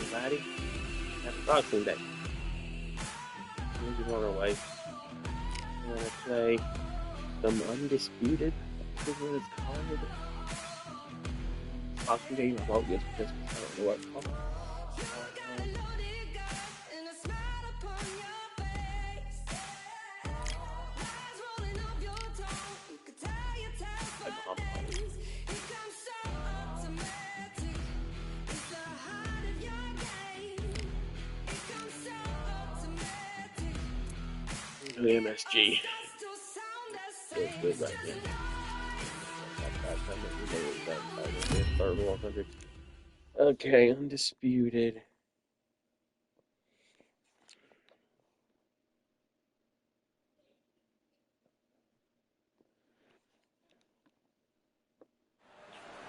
everybody. Happy Boxing Day. We're just on our way. We're going to play some Undisputed. That's what it's called. Boxing game. I won't just because I don't know what it's called. MSG. Feels good right now. Okay, Undisputed.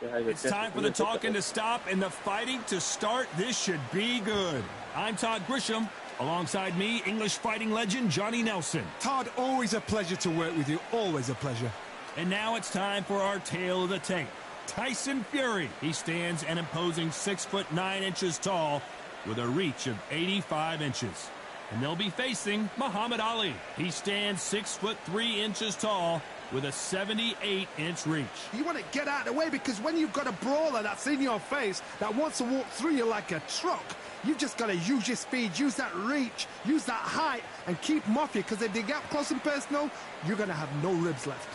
It's time for the talking to stop and the fighting to start. This should be good. I'm Todd Grisham. Alongside me, English fighting legend Johnny Nelson. Todd, always a pleasure to work with you. Always a pleasure. And now it's time for our tale of the tape. Tyson Fury. He stands an imposing 6'9" tall with a reach of 85 inches. And they'll be facing Muhammad Ali. He stands 6'3" tall with a 78-inch reach. You want to get out of the way because when you've got a brawler that's in your face that wants to walk through you like a truck, you've just got to use your speed, use that reach, use that height, and keep them off you, because if they get up close and personal, you're going to have no ribs left.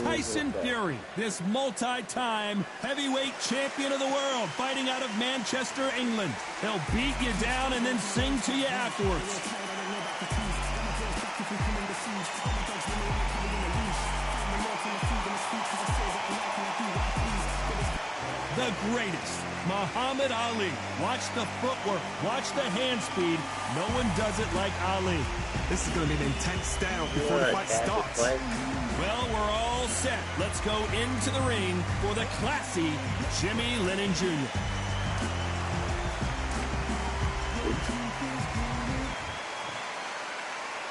Tyson Fury, this multi-time heavyweight champion of the world, fighting out of Manchester, England. He'll beat you down and then sing to you afterwards. The greatest, Muhammad Ali. Watch the footwork, watch the hand speed. No one does it like Ali. This is going to be an intense stare before the fight starts. Well, we're all set. Let's go into the ring for the classy Jimmy Lennon Jr.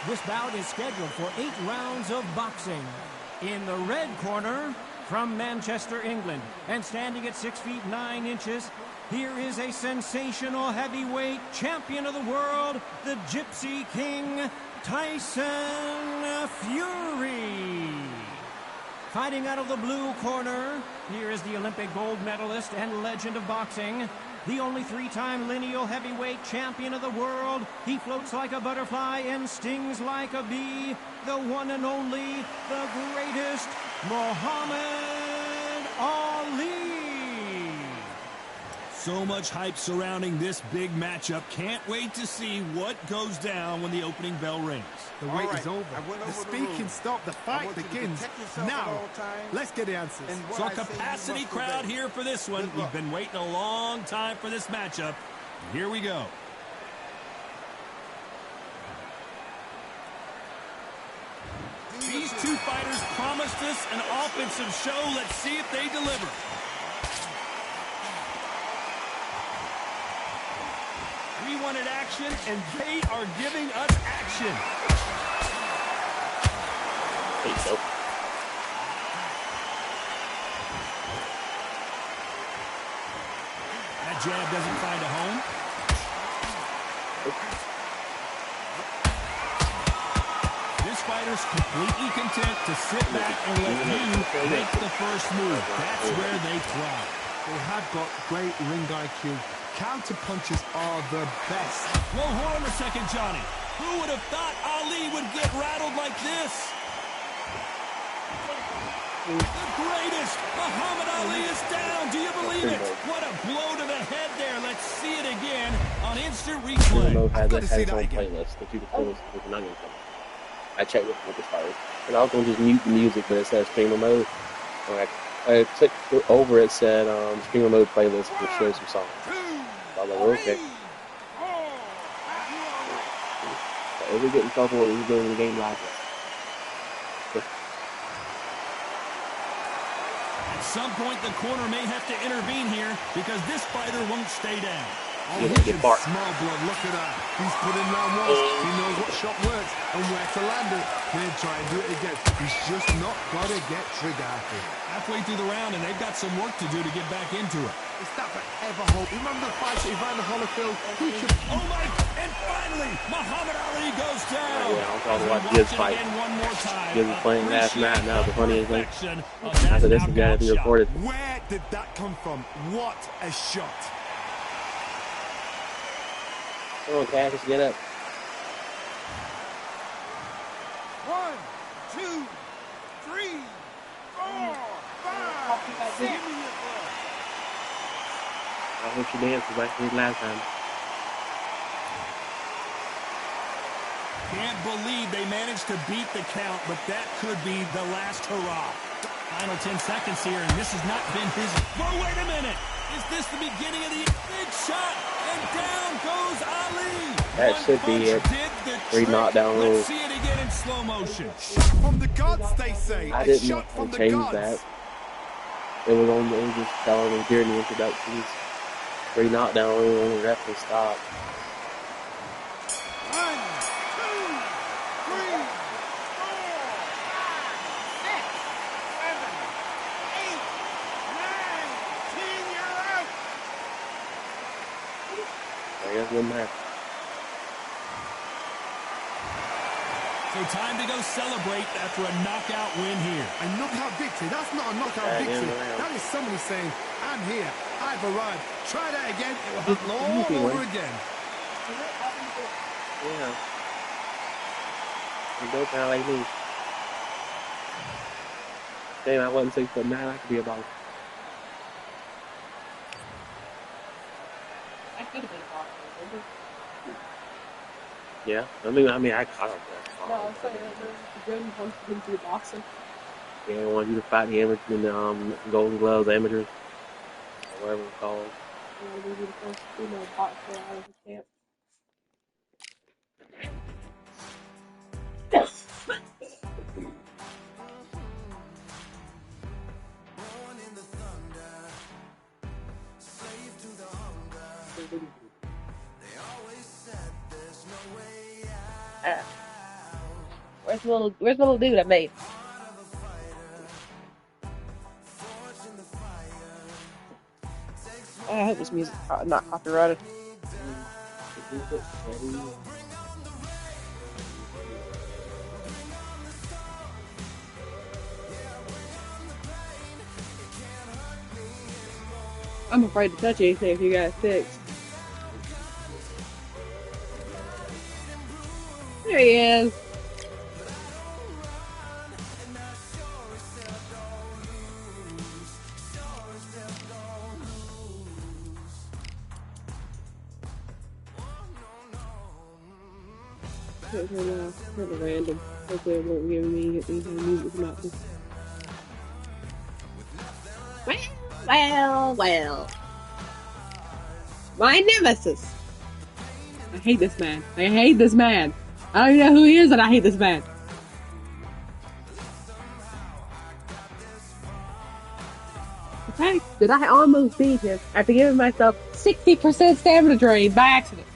This bout is scheduled for 8 rounds of boxing. In the red corner, from Manchester, England, and standing at 6'9", here is a sensational heavyweight champion of the world, the Gypsy King, Tyson Fury. Fighting out of the blue corner, here is the Olympic gold medalist and legend of boxing, the only 3-time lineal heavyweight champion of the world. He floats like a butterfly and stings like a bee, the one and only, the greatest, Muhammad Ali. So much hype surrounding this big matchup. Can't wait to see what goes down when the opening bell rings. The wait is over. The speed can stop. The fight begins now. Let's get the answers. So a capacity crowd here for this one. We've been waiting a long time for this matchup. Here we go. These two fighters promised us an offensive show. Let's see if they deliver. We wanted action, and they are giving us action. There you go. That jab doesn't find a home. This fighter's completely content to sit back and let you make the first move. That's where they thrive. They have got great ring IQ. Counter punches are the best. Well, hold on a second, Johnny. Who would have thought Ali would get rattled like this? The greatest, Muhammad Ali is down. Do you believe it? What a blow to the head there. Let's see it again on instant replay. I've got to see that again. Playlist. I checked with this fire, and I was going to just mute the music, but it says streamer mode. Alright. I clicked over it, said streamer mode playlist, which shows some songs. So I was like, okay. So we get in trouble when we're doing the game like that. At some point, the corner may have to intervene here because this fighter won't stay down. Oh, You he gotta can get barked. smell blood. Look at that. He's put in round once. He knows what shot works and where to land it. He'll try and do it again. He's just not got to get trigger happy. Halfway through the round, and they've got some work to do to get back into it. Is that forever hope? Remember the fight that Evander Holyfield? He should... Oh, my! And finally, Muhammad Ali goes down. Yeah, I'm talking about Watch Gibbs it fight. again one more time. Gibbs was playing last night. Now the funniest thing. Perfection of After that this is gonna be knockout shot. recorded. Where did that come from? What a shot. Come on, Cassius, get up. 1, 2, 3, 4, 5, 6. I hope she dances like she did last time. Can't believe they managed to beat the count, but that could be the last hurrah. Final 10 seconds here, and this has not been his... Oh, wait a minute! Is this the beginning of the big shot? And down goes Ali! That One should be punch it. did the 3 trick. knockdown Let's rules. see it again in slow motion. From the gods, they say. I A didn't shot from the change gods. that. It was just telling me during the introductions. 3 knockdown rule on the ref and stop. 1, 2, 3, 4, 5, 6, 7, 8, 9, 10. You're out. I guess it wouldn't matter. So time to go celebrate after a knockout win here. A knockout victory. That's not a knockout Yeah, victory. yeah. That is somebody saying, I'm here. I've arrived. Try that again. It will happen Easy all over one. again. Yeah. You don't sound like me. Damn, I wasn't 6'9". I could be a boxer. I could have been a boxer. Yeah. I mean, I don't know. No, I'm saying that Jordan wants him to be boxing. Yeah, I want you to fight him in the Golden Gloves amateurs, or whatever it's called. You know, be the first female boxer out of the camp. Where's the little dude I made? I hope this music not copyrighted. I'm afraid to touch anything if you got it fixed. There he is. Kind of random. Hopefully it won't give me any kind of music from out there. Well. My nemesis. I hate this man. I hate this man. I don't even know who he is, and I hate this man. The fact that I almost beat him after giving myself 60% stamina drain by accident.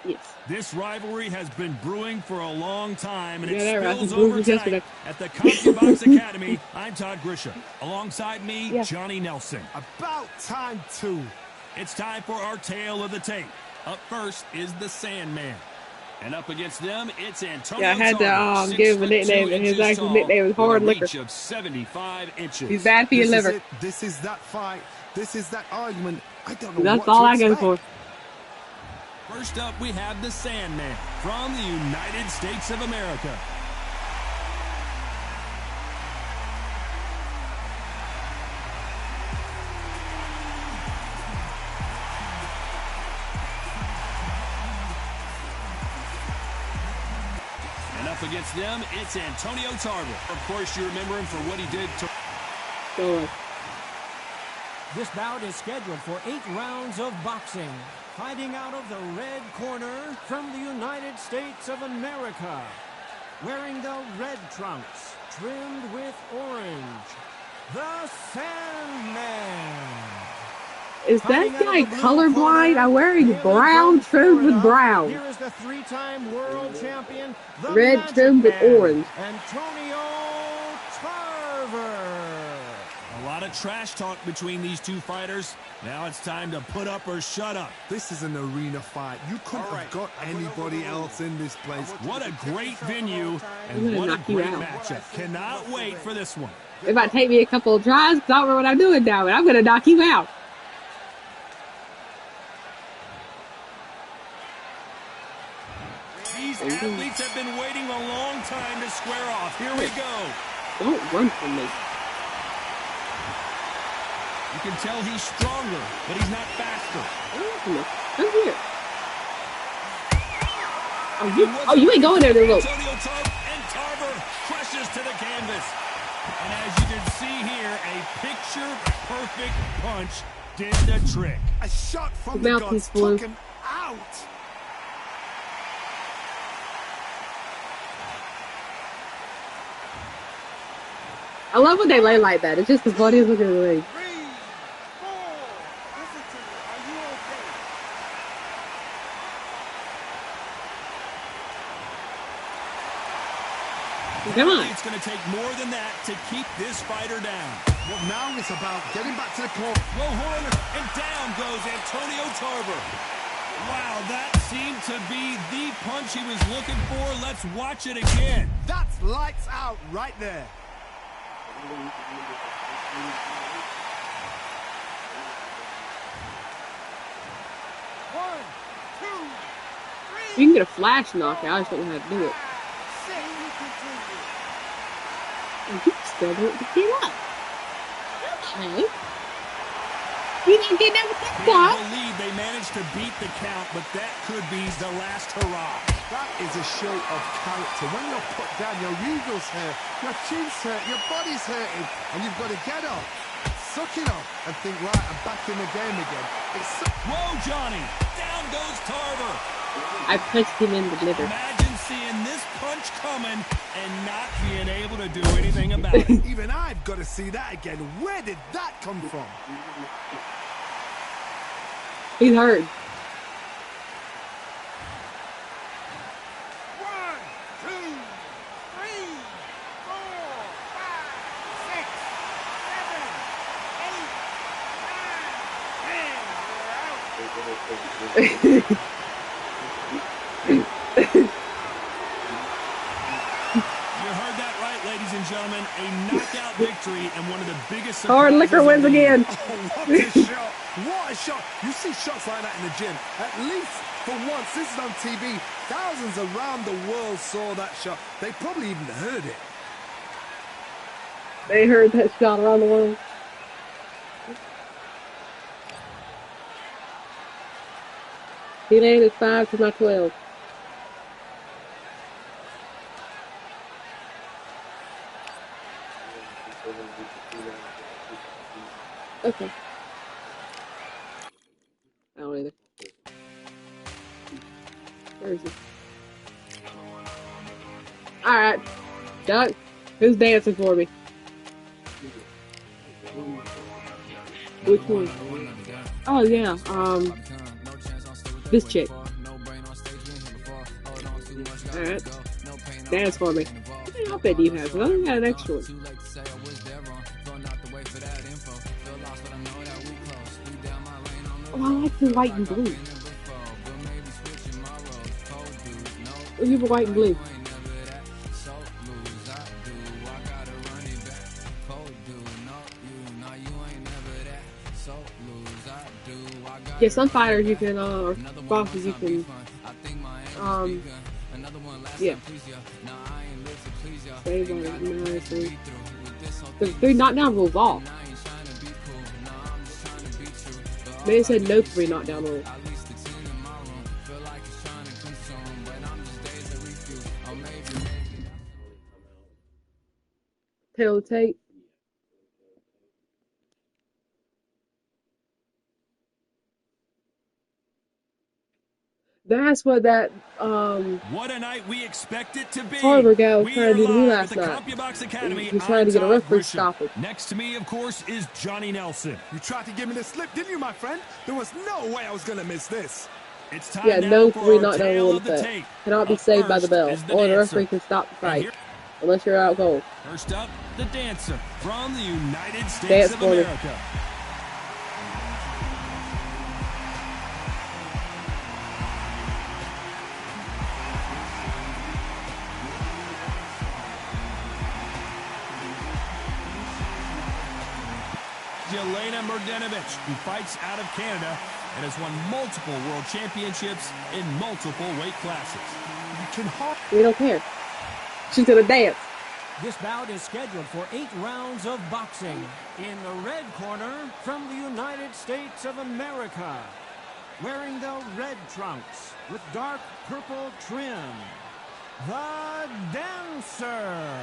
Yes. This rivalry has been brewing for a long time, and it Yeah, right. spills It brewed over yesterday. tonight at the CompuBox Academy. I'm Todd Grisham. Alongside me, Yeah. Johnny Nelson. About time, too. It's time for our tale of the tape. Up first is the Sandman. And up against them, it's Antonio Yeah, I had to Tarver, give him a 6'2" nickname, and his inches actual tall, nickname is Hard with a Liquor. reach of 75 inches. He's bad for your This is liver. it. This is that fight. This is that argument. I don't know That's what all to I go expect. for. First up, we have the Sandman from the United States of America. And up against them, it's Antonio Tarver. Of course, you remember him for what he did to... Go on. This bout is scheduled for 8 rounds of boxing. Fighting out of the red corner from the United States of America. Wearing the red trunks, trimmed with orange. The Sandman. Is that guy colorblind? I'm wearing brown trimmed with brown. Here is the three-time world champion, the Red trimmed with orange. Antonio Tarver. A lot of trash talk between these two fighters. Now it's time to put up or shut up. This is an arena fight. You couldn't have got anybody else in this place. What a great venue and what a great matchup. Cannot wait for this one. It might take me a couple of tries because I don't know what I'm doing now, but I'm going to knock you out. These athletes have been waiting a long time to square off. Here we go. Don't run from me. You can tell he's stronger, but he's not faster. Come here. Oh, you ain't going there, little. Antonio Tarver crushes to the canvas. And as you can see here, a picture-perfect punch did the trick. A shot from the guts took him out. I love when they lay like that. It's just the funniest looking thing. 3, 4. Listen to me. Are you okay? Come on. It's going to take more than that to keep this fighter down. Well, now it's about getting back to the court. Low horn, and down goes Antonio Tarver. Wow, that seemed to be the punch he was looking for. Let's watch it again. That's lights out right there. One, two, three. You can get a flash knockout. I just don't know how to do it. You still don't get up. Okay. You didn't get that with that I believe they managed to beat the count, but that could be the last hurrah. That is a show of character. When you're put down, your eagles hurt, your chin's hurt, your body's hurting, and you've got to get up, suck it up, and think, right, I'm back in the game again. Whoa, Johnny! Down goes Tarver. I punched him in the liver. Imagine seeing this punch coming and not being able to do anything about it. Even I've got to see that again. Where did that come from? He's hurt. 1, 2, 3, 4, 5, 6, 7, 8, 9, 10. We're out. You heard that right, ladies and gentlemen. A knockout victory and one of the biggest Hard liquor wins again. Oh, what a shot. What a shot. You see shots like that in the gym. At least for once, this is on TV. Thousands around the world saw that shot. They probably even heard it. They heard that shot around the world. He landed 5 to my 12. Okay. I don't either. Where is he? Alright. Duck, who's dancing for me? Which one? Oh, yeah. This chick. Alright. Dance for me. What kind of outfit do you have? I only got an extra one. Oh, I like the white and blue. We'll give her white and blue. Yeah, some fighters you can, or bosses you can, yeah. Save on it nicely. The 3 knockdown rules off. They said no 3 knockdown rule. Tail of tape. That's what that What a night we expect it to be. Harbor guy was We trying are to do to me live last at the night. CompuBox Academy. He's trying to get a reference stoppage. Next to me, of course, is Johnny Nelson. You tried to give me the slip, didn't you, my friend? There was no way I was going to miss this. It's time Yeah, now no for three our knockdown tale rule of the effect. tape. Cannot be Up saved by the first bell, is or the dancer. referee can stop the fight, here- unless you're out cold. First up, the dancer from the United States Dance of for me. America. Jelena Mrdjenovich, who fights out of Canada and has won multiple world championships in multiple weight classes. You can hardly... We don't care. She's gonna dance. This bout is scheduled for 8 rounds of boxing. In the red corner, from the United States of America, wearing the red trunks with dark purple trim, the dancer.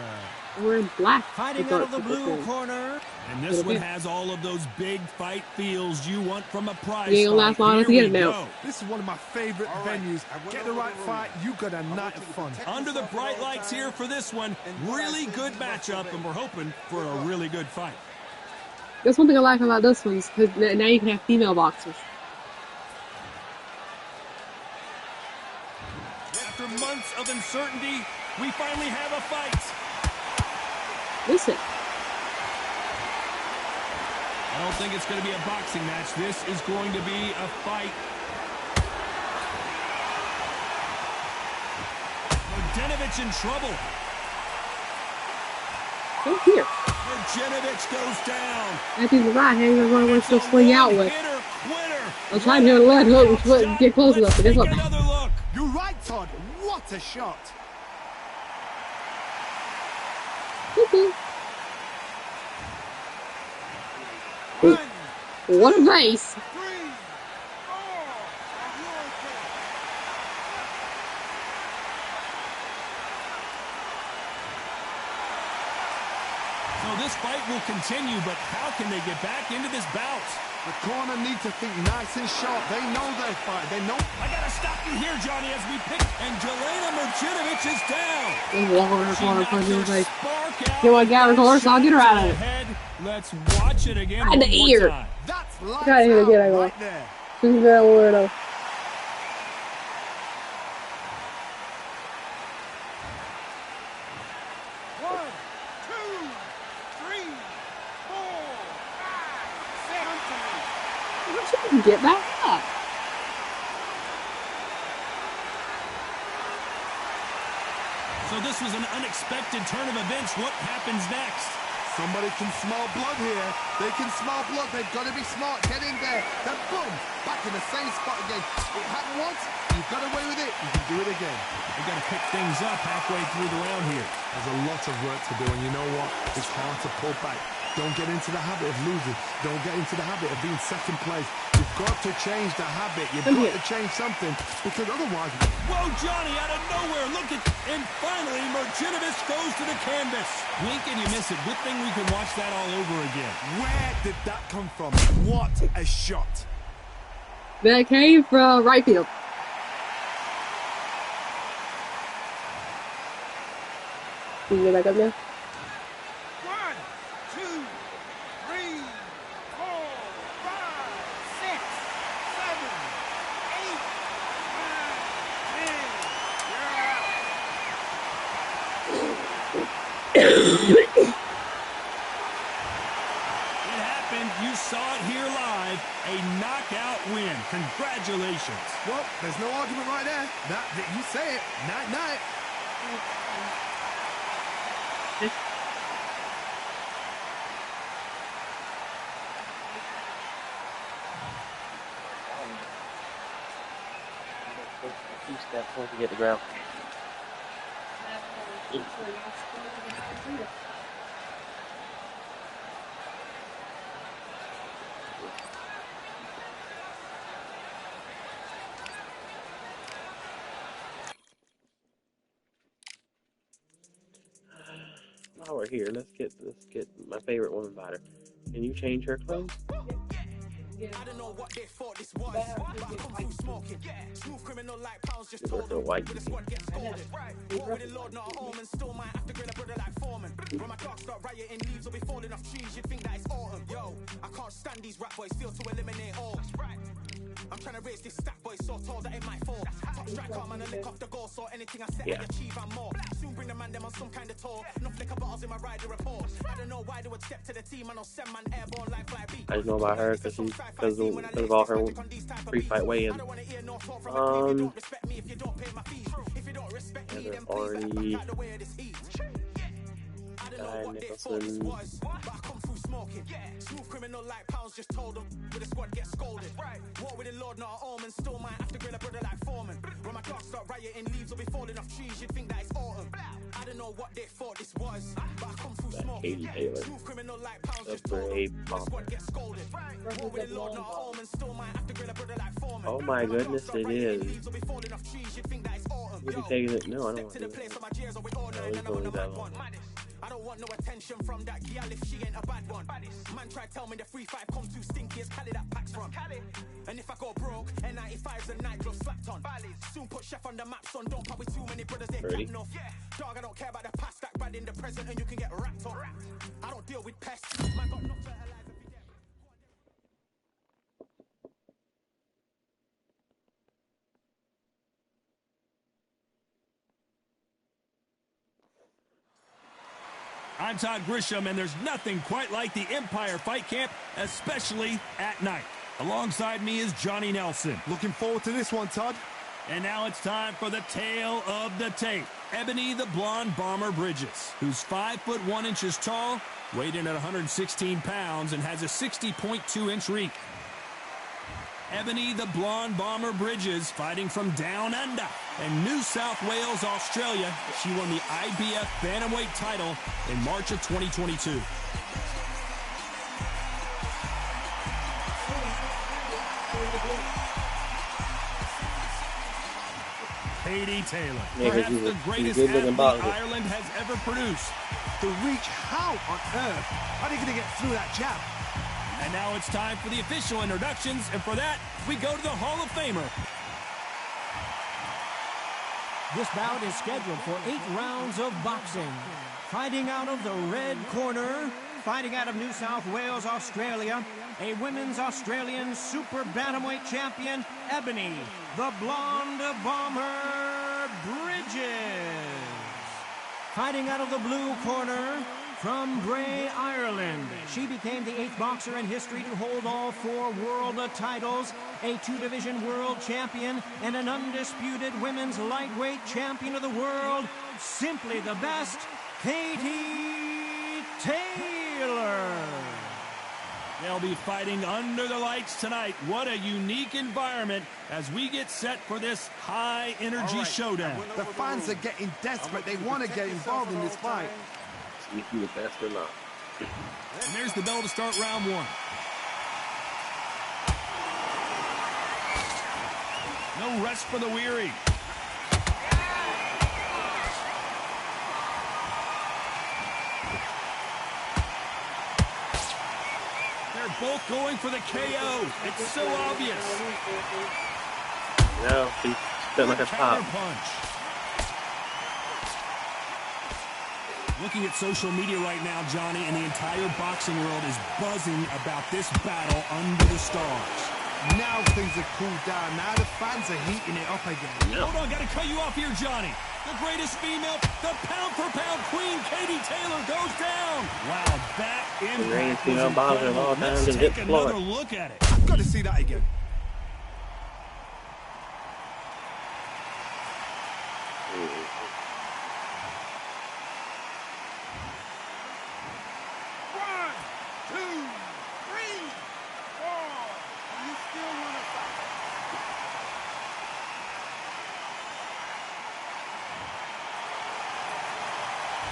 We're in black. Fighting with out dark of the purple blue trim. corner, And this one has all of those big fight feels you want from a prize You ain't gonna fight. last long enough to Here get we it now. go. This is one of my favorite venues. Get the right fight, you got a night of fun. Under the bright lights here for this one. Really good matchup, and we're hoping for a really good fight. That's one thing I like about this one, because now you can have female boxers. After months of uncertainty, we finally have a fight. Listen, I don't think it's going to be a boxing match. This is going to be a fight. Mrdjenovich in trouble. come here. Mrdjenovich goes down. That piece of right hand is going to It's still a swing out with. one-hitter quitter. I was trying to hit a left hook, which wouldn't get close enough, but guess Let's what? take another look. You're right, Todd. What a shot. Ooh. What a face! So this fight will continue, but how can they get back into this bout? The corner need to think nice and sharp. They know their fight. They know. I gotta stop you here, Johnny, as we pick. And Jelena Mrdjenovich is down. Just walk over the She corner, knocks punch in her the face. spark out Get one with guy that recorder, so I'll get her shot out to of the it. head. Let's watch it again Right in one the more ear. time. That's lights Gotta hit it out again, I go. right there. This is very weirdo. One, two, three, four, five, six. She can get back up. So this was an unexpected turn of events. What happens next? Somebody can smell blood here. They can smell blood. They've got to be smart. Get in there. Then boom, back in the same spot again. It happened once. You got away with it. You can do it again. We got to pick things up halfway through the round here. There's a lot of work to do, and you know what? It's hard to pull back. Don't get into the habit of losing. Don't get into the habit of being second place. You've got to change the habit. You've got to change something, because otherwise... Whoa, Johnny, out of nowhere. Look at... And finally, Mrdjenovich goes to the canvas. Blink and you miss it. Good thing we can watch that all over again. Where did that come from? What a shot. That came from right field. Can you get back up there? 1, 2, 3, 4, 5, 6, 7, 8, 9, 10. You're out. It happened. You saw it here live. A knockout win. Congratulations. Well, there's no argument right there. You say it. Night, night. Two steps once you get the ground. While we're here, let's get my favorite woman fighter. Can you change her clothes? I don't know what they thought this was, but I come through smoking. Smooth criminal like pounds just told them. With the squad gets scolded. War with the Lord, not a omen. Still might have to grill a brother like Foreman. When my dogs start rioting, leaves will be falling off trees. You'd think that it's autumn. Yo, I can't stand these rap boys. Feel to eliminate all. I'm trying to raise this stack, boy, so tall that it might fall. Top striker, man, I lick off the goal, so anything I set, I achieve and more. Soon bring the man them on some kind of tour. No flicker bottles in my rider report. I don't know why they would step to the team, and I'll send man airborne like fly beat. I just know about her because of all her free fight weigh-in. There's already Nicholson. Smoking. Smooth criminal like pounds just told them with the squad get scolded. War with the Lord, not a omen. Still might have to grill a brother like Foreman. When my dogs start rioting, leaves will be falling off trees. You'd think that it's autumn. I don't know what they thought this was, but I come through smoking. Smooth criminal like pounds just told them with the squad get scolded. War with the Lord, not a omen. Still might have to grill a brother like Foreman. Oh my goodness, it is. Will be taking it? No, I don't want to. I don't want no attention from that gal if she ain't a bad one. Man try tell me the 3-5 comes too stinky as Cali that packs from. And if I go broke, N95s and nightgloves slapped on. Soon put chef on the map, son. Don't pop with too many brothers, they got enough. Dog, I don't care about the past, that bad in the present, and you can get wrapped on. I don't deal with pests. Man got knocked alive every day. I'm Todd Grisham, and there's nothing quite like the Empire Fight Camp, especially at night. Alongside me is Johnny Nelson. Looking forward to this one, Todd. And now it's time for the tale of the tape. Ebony the Blonde Bomber Bridges, who's 5'1" tall, weighed in at 116 pounds, and has a 60.2-inch reach. Ebony the Blonde Bomber Bridges, fighting from down under in New South Wales, Australia. She won the IBF Bantamweight title in March of 2022. Katie Taylor, perhaps the greatest athlete Ireland has ever produced. The reach, how on earth? How are they going to get through that jab? And now it's time for the official introductions, and for that, we go to the Hall of Famer. This bout is scheduled for 8 rounds of boxing. Fighting out of the red corner, fighting out of New South Wales, Australia, a women's Australian super bantamweight champion, Ebony, the Blonde Bomber Bridges. Fighting out of the blue corner, from Bray, Ireland, she became the 8th boxer in history to hold all 4 world titles, a 2-division world champion, and an undisputed women's lightweight champion of the world. Simply the best, Katie Taylor. They'll be fighting under the lights tonight. What a unique environment as we get set for this high-energy showdown. The fans are getting desperate. They want to get involved in this fight. See if you the best or not. And there's the bell to start round 1. No rest for the weary. They're both going for the KO. It's so obvious. No, he spent like a top. Punch. Looking at social media right now, Johnny, and the entire boxing world is buzzing about this battle under the stars. Now things are cooled down. Now the fans are heating it up again. Hold on, got to cut you off here, Johnny. The greatest female, the pound-for-pound queen, Katie Taylor, goes down. Wow, that impact was incredible. Let's take another look at it. I've got to see that again.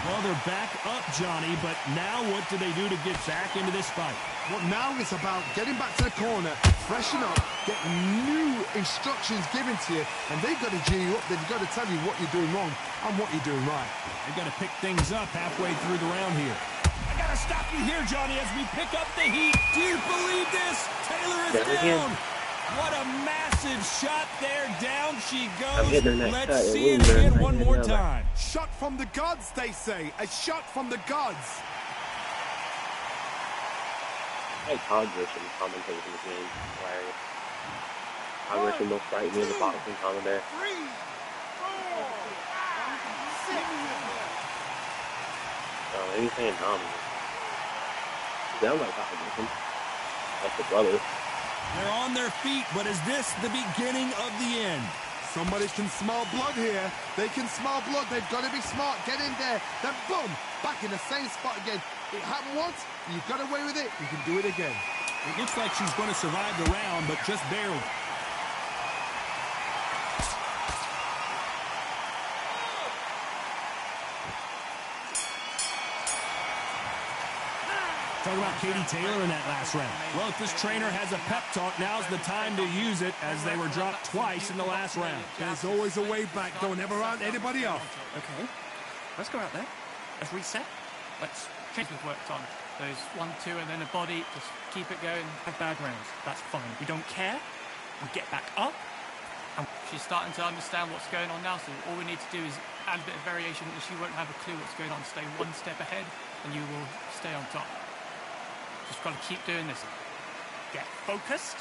Well, they're back up, Johnny, but now what do they do to get back into this fight? Well, now it's about getting back to the corner, freshen up, get new instructions given to you, and they've got to G you up. They've got to tell you what you're doing wrong and what you're doing right. They've got to pick things up halfway through the round here. I got to stop you here, Johnny, as we pick up the heat. Do you believe this? Taylor Taylor is Down again. down. What a massive shot there. Down she I'm goes. hitting her next Let's cut. see it Lose her. again one more time. Shot from the gods, they say. A shot from the gods. I like Todd Grisham commentating the game. Hilarious. Todd Grisham will frighten me as a boxing commentator. 3, 4, 6. Oh, maybe saying dominant. Sounds like Todd Grisham. That's the brother. They're on their feet, but is this the beginning of the end? Somebody can smell blood here. They can smell blood. They've got to be smart. Get in there. Then boom, back in the same spot again. It happened once. You got away with it. You can do it again. It looks like she's going to survive the round, but just barely. Talking about Katie Taylor in that last round. Well, if this trainer has a pep talk, now's the time to use it, as they were dropped twice in the last round. There's always a way back. Don't ever round anybody off. Okay, let's go out there. Let's reset. Let's change we've worked on. Those 1, 2, and then a body. Just keep it going. Have bad rounds. That's fine. We don't care. We get back up. And she's starting to understand what's going on now, so all we need to do is add a bit of variation, and she won't have a clue what's going on. Stay one step ahead, and you will stay on top. Just got to keep doing this. Get focused.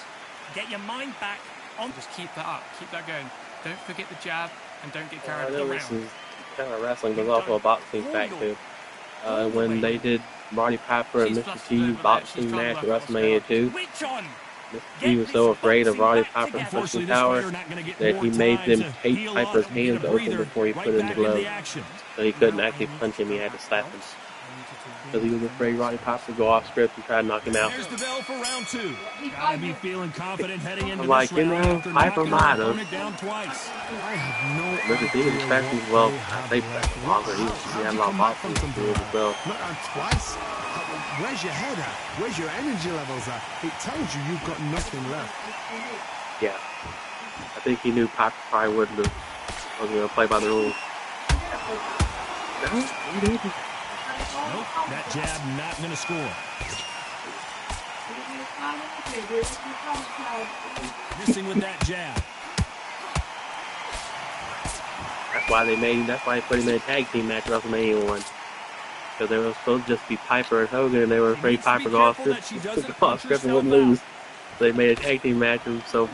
Get your mind back on. Just keep that up. Keep that going. Don't forget the jab, and don't get carried I know away. this is kind of wrestling, but also a boxing fact too. When they did Roddy Piper and Mr. T boxing match at WrestleMania 2, Mr. T was so afraid of Roddy Piper's punching power that he made them tape Piper's hands open before he put in the glove. So he couldn't actually punch him, he had to slap him. Because he was afraid Roddy Piper would go off script and try to knock him out. There's the bell for round 2. Gotta be feeling confident heading into I'm like, this you round know, after Piper knocking might her have. opponent down twice. I have no Mr. T was expecting, well, I think that's longer. He had a lot of boxing experience as well. Not on twice. Where's your head at? Where's your energy levels at? It tells you you've got nothing left. Yeah. I think he knew Piper probably wouldn't have was going to play by the rules. No, he didn't. Nope, that jab not going to score. Missing with that jab. That's why they put him in a tag team match at WrestleMania 1. Because they were supposed to just be Piper and Hogan, and they were afraid Piper would go off script and wouldn't lose. So they made a tag team match, and so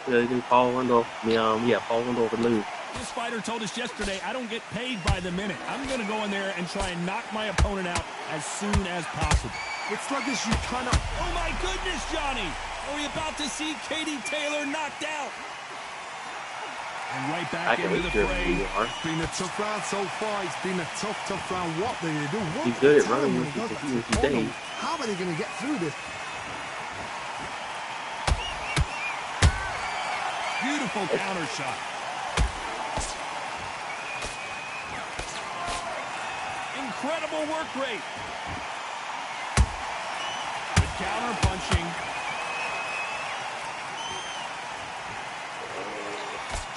they knew Paul Wendell would lose. This fighter told us yesterday, I don't get paid by the minute. I'm going to go in there and try and knock my opponent out as soon as possible. It's like this, you cannot... Oh my goodness, Johnny! Are we about to see Katie Taylor knocked out? And right back into the fray. It's been a tough round so far. It's been a tough round. What do you do? He's good at running with his days. How are they going to get through this? Beautiful counter shot. Incredible work rate. Good counter punching.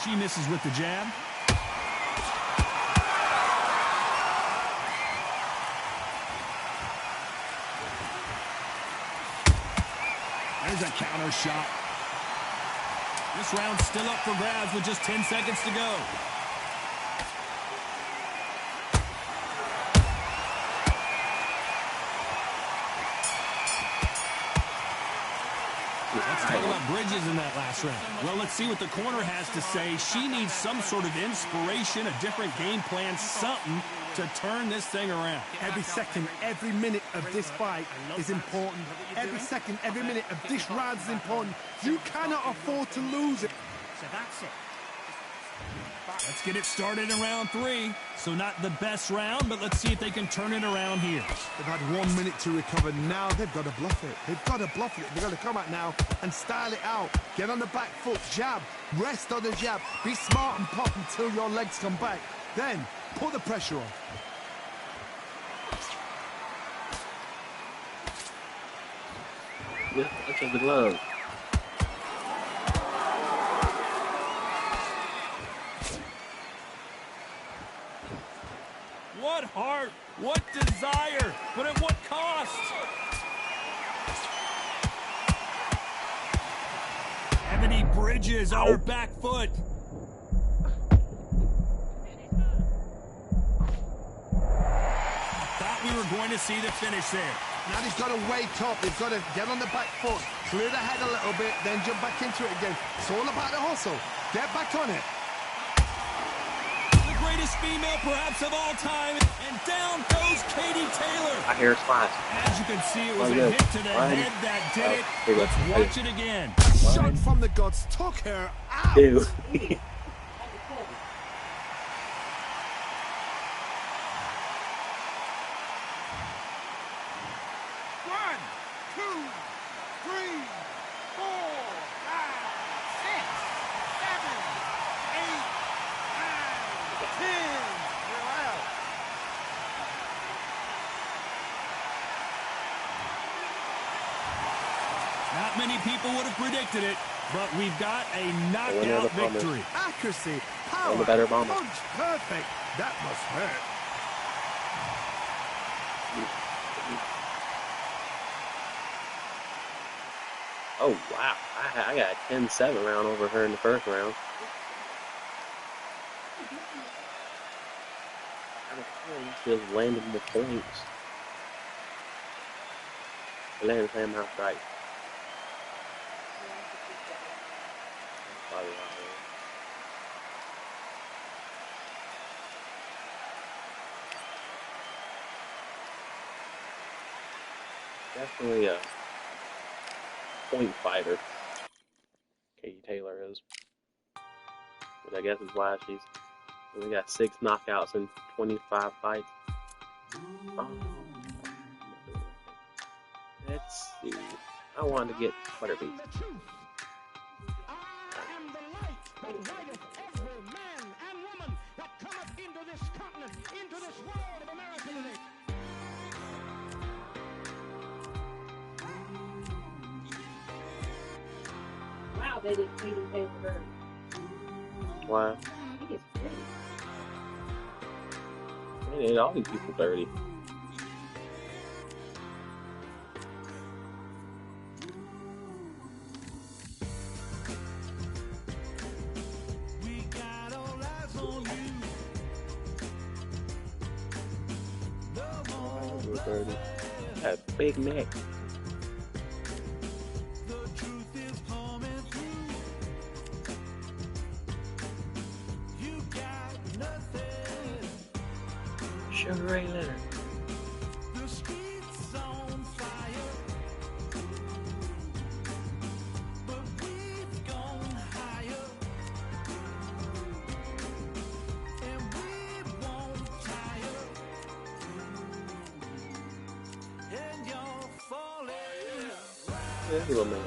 She misses with the jab. There's a counter shot. This round's still up for grabs with just 10 seconds to go. Let's talk about Bridges in that last round. Well, let's see what the corner has to say. She needs some sort of inspiration, a different game plan, something to turn this thing around. Every second, every minute of this fight is important. Every second, every minute of this round is important. You cannot afford to lose it. So that's it. Let's get it started in round 3. So not the best round, but let's see if they can turn it around here. They've had 1 minute to recover. Now they've got to bluff it. They've got to bluff it. They've got to come out now and style it out. Get on the back foot, jab, rest on the jab. Be smart and pop until your legs come back. Then put the pressure on. Yeah, that's the glove. What heart, what desire, but at what cost? Gravity bridges on her back foot. Thought we were going to see the finish there. Now they've got to wait up. They've got to get on the back foot, clear the head a little bit, then jump back into it again. It's all about the hustle. Get back on it. The greatest female perhaps of all time. And down goes Katie Taylor. I hear a splash. As you can see, it was a hit to the head that did it. Let's watch it again. Shot from the gods took her out. Dude. 'Not many people would have predicted it, but we've got a knockout victory. Accuracy, power, the better bomber. punch, perfect. That must hurt. Oh, wow. I got a 10-7 round over her in the first round. Just landed the points. I landed the same house right. Definitely a point fighter. Katie Taylor is. But I guess it's why she's only got 6 knockouts in 25 fights. Let's see. I wanted to get Butterbeat. Wow, they didn't feed him very. Why? He is pretty. They made all these people dirty. A big neck. Sugar Ray Leonard. Yeah, little man.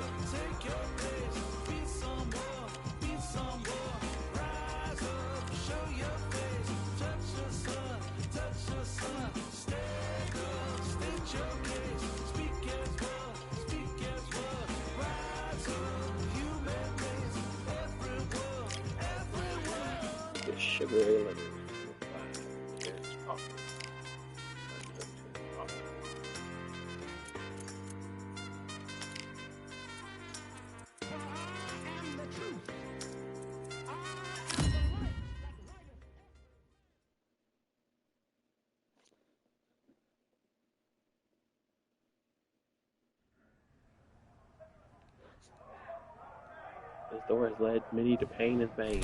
Sugar Ray Leonard. This door has led many to pain and pain.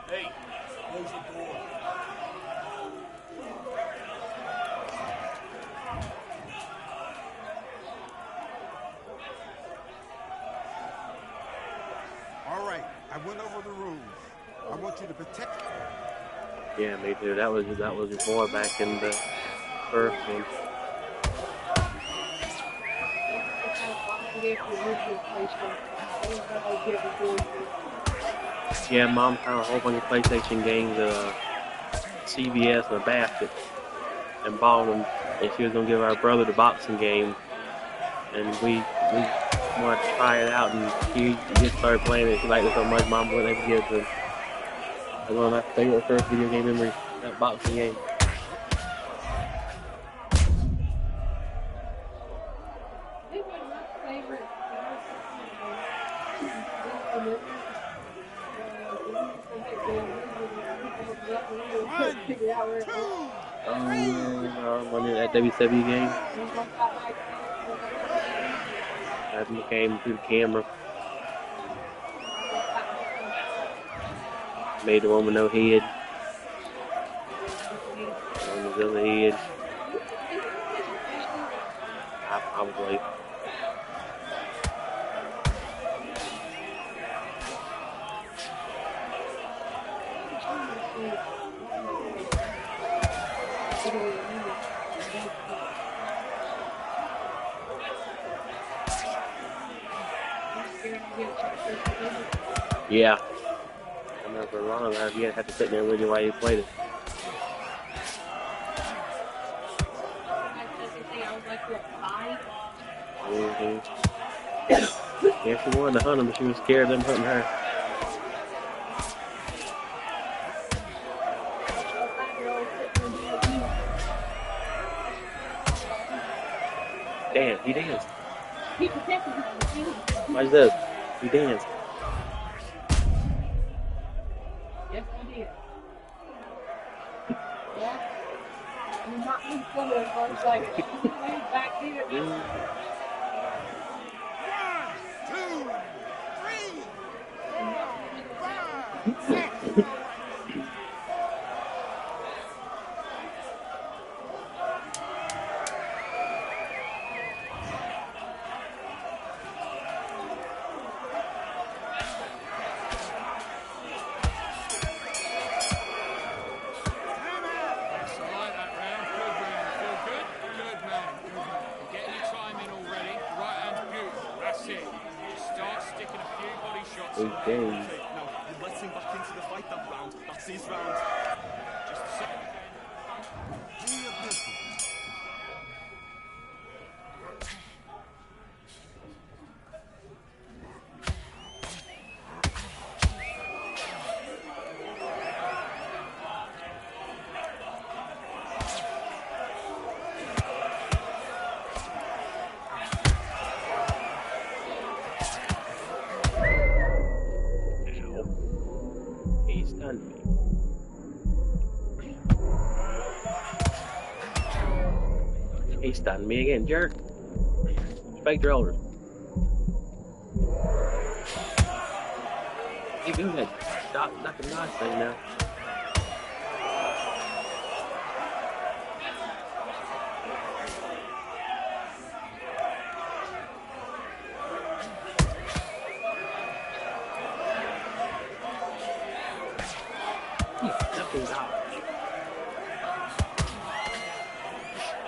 Hey, close the door. All right, I went over the rules. I want you to protect. Yeah, me too. That was before back in the first one. Yeah, Mom found a whole bunch of PlayStation games at CVS in a basket and bought them, and she was gonna give our brother the boxing game, and we wanted to try it out, and he just started playing it. She liked it so much, Mom wasn't able to give it to him. That's one of my favorite first video game memories, that boxing game. One in that WWE game. Adam came through the camera. Made the woman no head. On his other head. Probably. Yeah. I remember long enough, you had to sit there with you while you played it. Yeah, she wanted to hunt him, but she was scared of them hunting her. Damn, he danced. Watch this. He danced. Yes, he did. Yeah. I'm not moving forward for a second. Back here. 1, 2, 3, 4, 5, 6. Games. Let's sing back into the fight that round. That's his round. Just a second. He stunned me again, jerk. Respect your elders. You doing that stop knocking nice thing now. Nothing's out.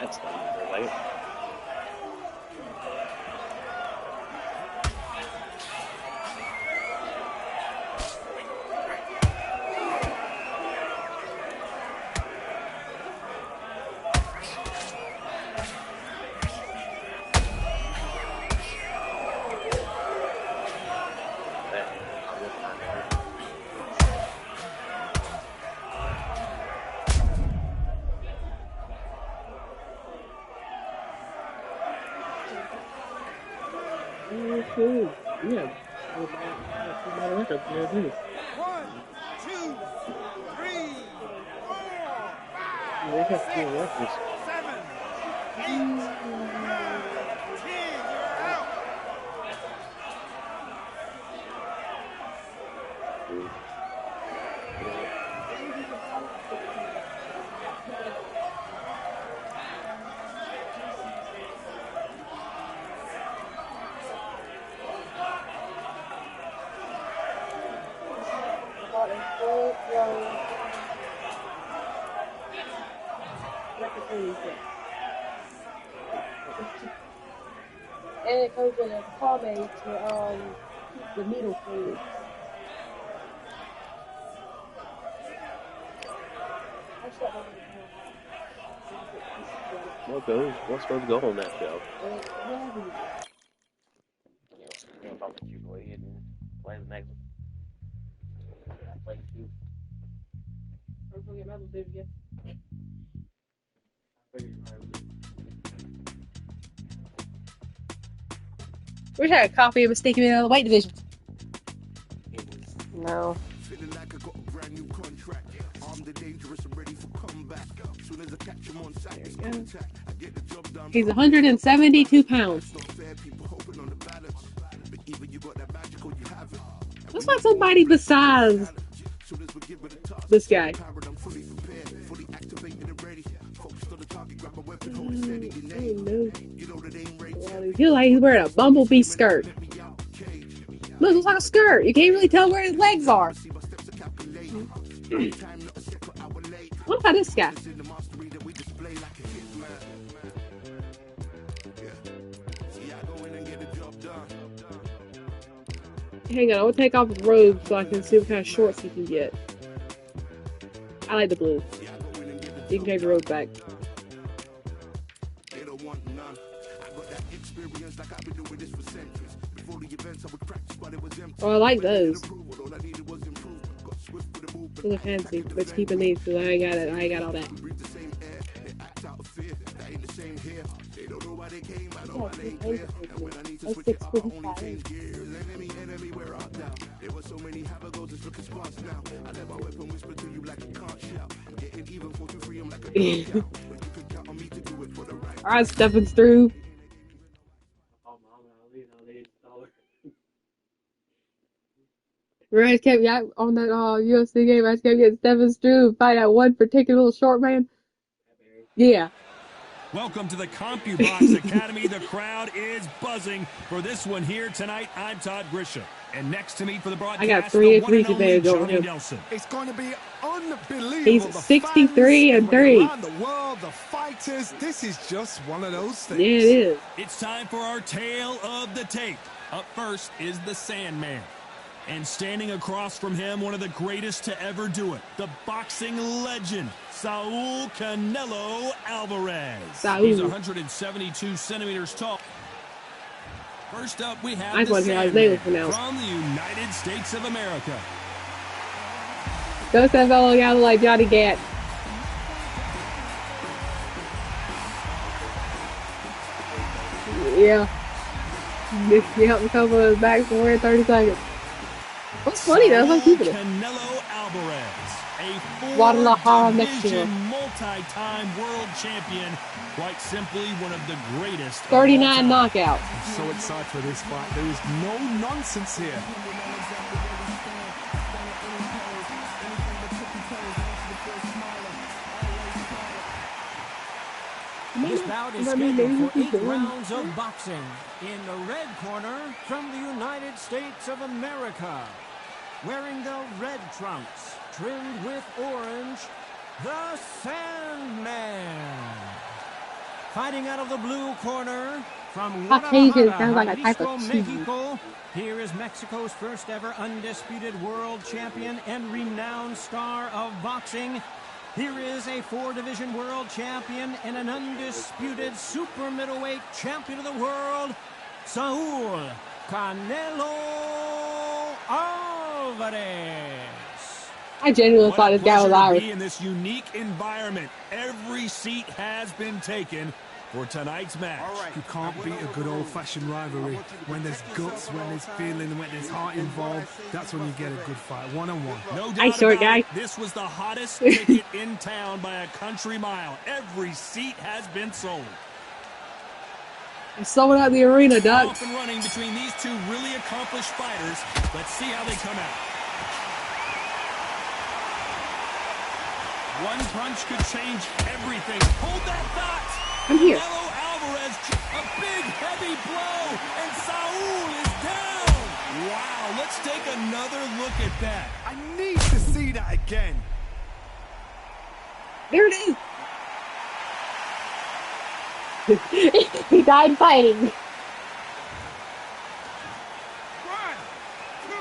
That's not right. Cool. Yeah. 1, 2, 3, 4, 5, 6, 7, 8, 10. You're out. And it goes with a pomade to keep the needle free. What's supposed to go on that show? Yeah. I'll let you go ahead and play the next one. Play two. I'm gonna get my little baby again. Wish I had a copy of Mistaken Man of the White Division. No. Feeling like I got a brand new contract. Armed and dangerous and ready He's 172 pounds. Looks like somebody besides this guy. He looks like he's wearing a bumblebee skirt. Look, looks like a skirt. You can't really tell where his legs are. What about this guy? Hang on, I will take off his robe so I can see what kind of shorts he can get. I like the blue. You can take the robe back. Oh, I like those. Those are fancy. Let's keep it these because I ain't got it. I ain't got all that. That's 645. Alright, stepping through. I just kept on that UFC game. I just kept getting Stephen Struve fight that one particular little short man. Yeah. Welcome to the CompuBox Academy. The crowd is buzzing for this one here tonight. I'm Todd Grisham. And next to me for the broadcast, I got three advantage over him. Nelson. It's going to be unbelievable. He's 63 and 3. Around the world, the fighters, this is just one of those things. Yeah, it is. It's time for our tale of the tape. Up first is the Sandman. And standing across from him, one of the greatest to ever do it, the boxing legend, Saul Canelo Alvarez. Saul. He's 172 centimeters tall. First up, we have the Sandman from the United States of America. Those that fellow gotta like Johnny Gat. Yeah. You helped me cover his back for 30 seconds. What's funny though, I'm keeping it. Canelo Alvarez, a Guadalajara, Mexico. Multi-time world champion, quite simply one of the greatest. 39 knockouts. I'm so excited for this fight. There is no nonsense here. This bout is scheduled for 8 rounds of boxing. In the red corner, from the United States of America, wearing the red trunks, trimmed with orange, the Sandman. Fighting out of the blue corner, from Guadalajara, Mexico, here is Mexico's first ever undisputed world champion and renowned star of boxing. Here is a 4-division world champion and an undisputed super middleweight champion of the world, Saul Canelo Alvarez. I genuinely thought this guy was Irish. In this unique environment, every seat has been taken for tonight's match. You can't beat a good old-fashioned rivalry. When there's guts, when there's feeling, when there's heart involved, that's when you get a good fight, one-on-one. No doubt Hi, short guy. This was the hottest ticket in town by a country mile. Every seat has been sold. Sold out the arena, Doug. Off and running between these two really accomplished fighters. Let's see how they come out. One punch could change everything. Hold that thought. I'm here. Canelo Alvarez, a big, heavy blow, and Saul is down. Wow, let's take another look at that. I need to see that again. There it is. He died fighting. 1, 2,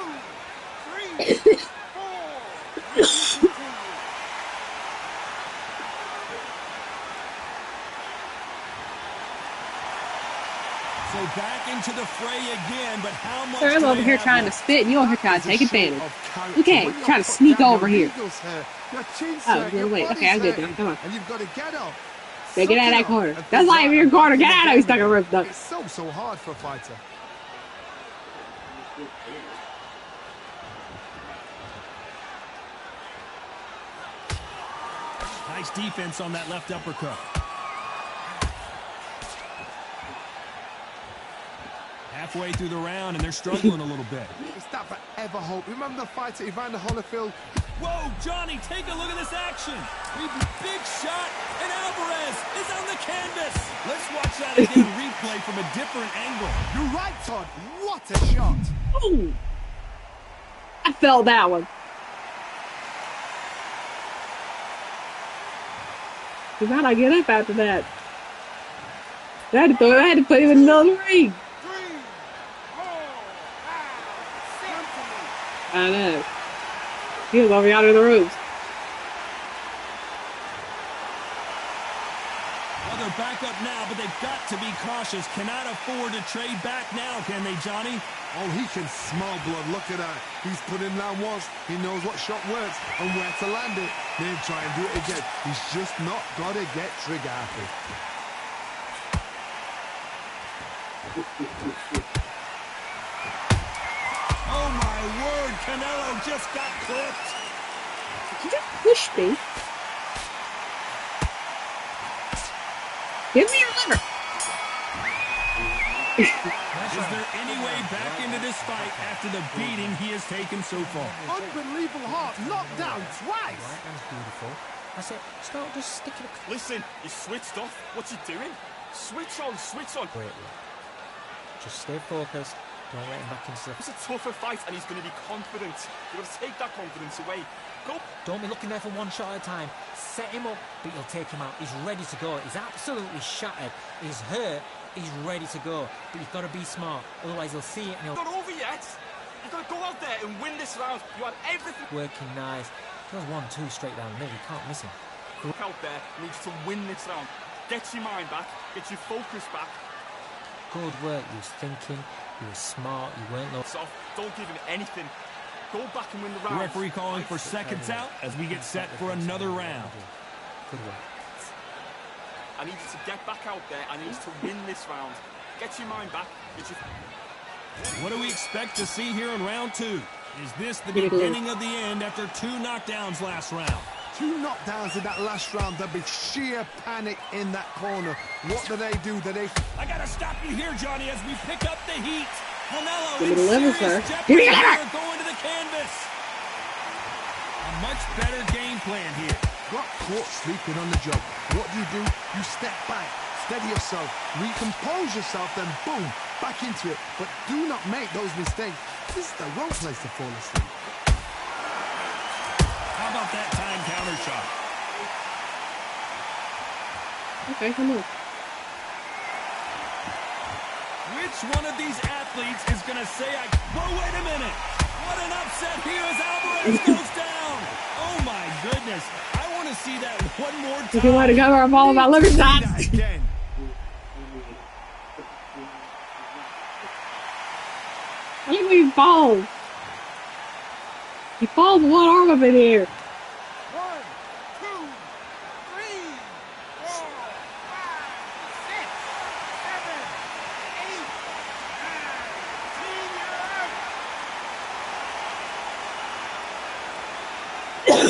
3, 4. So back into the fray again, but how much? Sir, I'm over here trying to spit, and you're over here trying to take advantage. Okay, trying to sneak over here. Oh, no, wait. Okay, I'm good now. Come on. And you've got to get up. Yeah, get out of that corner. That's like your corner. Get out of here, stuck in rope, Duck. It's so hard for a fighter. Nice defense on that left uppercut. Halfway through the round, and they're struggling a little bit. It's that forever hope. Remember the fight at Evander Holyfield? Whoa, Johnny, take a look at this action. Big shot, and Alvarez is on the canvas. Let's watch that again, replay from a different angle. You're right, Todd. What a shot. Oh, I felt that one. Because how'd I get up after that? I had to put him in another ring. 3, 4, 5, 6. I know. He was over yonder in the ropes. Well, they're back up now, but they've got to be cautious. Cannot afford to trade back now, can they, Johnny? Oh, he can smell blood. Look at that. He's put him down once. He knows what shot works and where to land it. Then try and do it again. He's just not got to get trigger happy. Oh, my word. Canelo just got clipped. Did you just push me? Give me your liver. Is there any way back into this fight after the beating he has taken so far? Unbelievable heart. Knocked down twice. Right hand's beautiful. I said, start just sticking a... Listen, you switched off. What you doing? Switch on, switch on. Wait. Just stay focused. Don't let him back into the... It's a tougher fight and he's going to be confident. You've got to take that confidence away. Go. Don't be looking there for one shot at a time. Set him up, but you'll take him out. He's ready to go. He's absolutely shattered. He's hurt. He's ready to go. But you've got to be smart. Otherwise, he'll see it and he'll... Not over yet. You've got to go out there and win this round. You have everything. Working nice. Goes 1-2 straight down the middle. You can't miss him. Look out there. You need to win this round. Get your mind back. Get your focus back. Good work. He was thinking. He was smart. He weren't low. Soft. Don't give him anything. Go back and win the round. The referee calling for seconds out as we get set for another round. Good work. I need you to get back out there. I need you to win this round. Get your mind back. Get your... What do we expect to see here in round 2? Is this the beginning of the end after 2 knockdowns last round? 2 knockdowns in that last round. There'll be sheer panic in that corner. What do? I gotta stop you here, Johnny, as we pick up the heat. Canelo Give me in the liver, serious sir. jeopardy Give me the here, liver. going to the canvas. A much better game plan here. Got caught sleeping on the job. What do? You step back, steady yourself, recompose yourself, then boom, back into it. But do not make those mistakes. This is the wrong place to fall asleep. How about that time counter shot? Okay, come on. Which one of these athletes is going to say, whoa, wait a minute. What an upset here as Alvarez goes down. Oh, my goodness. I want to see that one more time. If you want to cover up all about liver shots. Again. I think he falls. He falls with one arm up in here. 1, 2, 3, 4, 5, 6, 7, 8, 9, 10.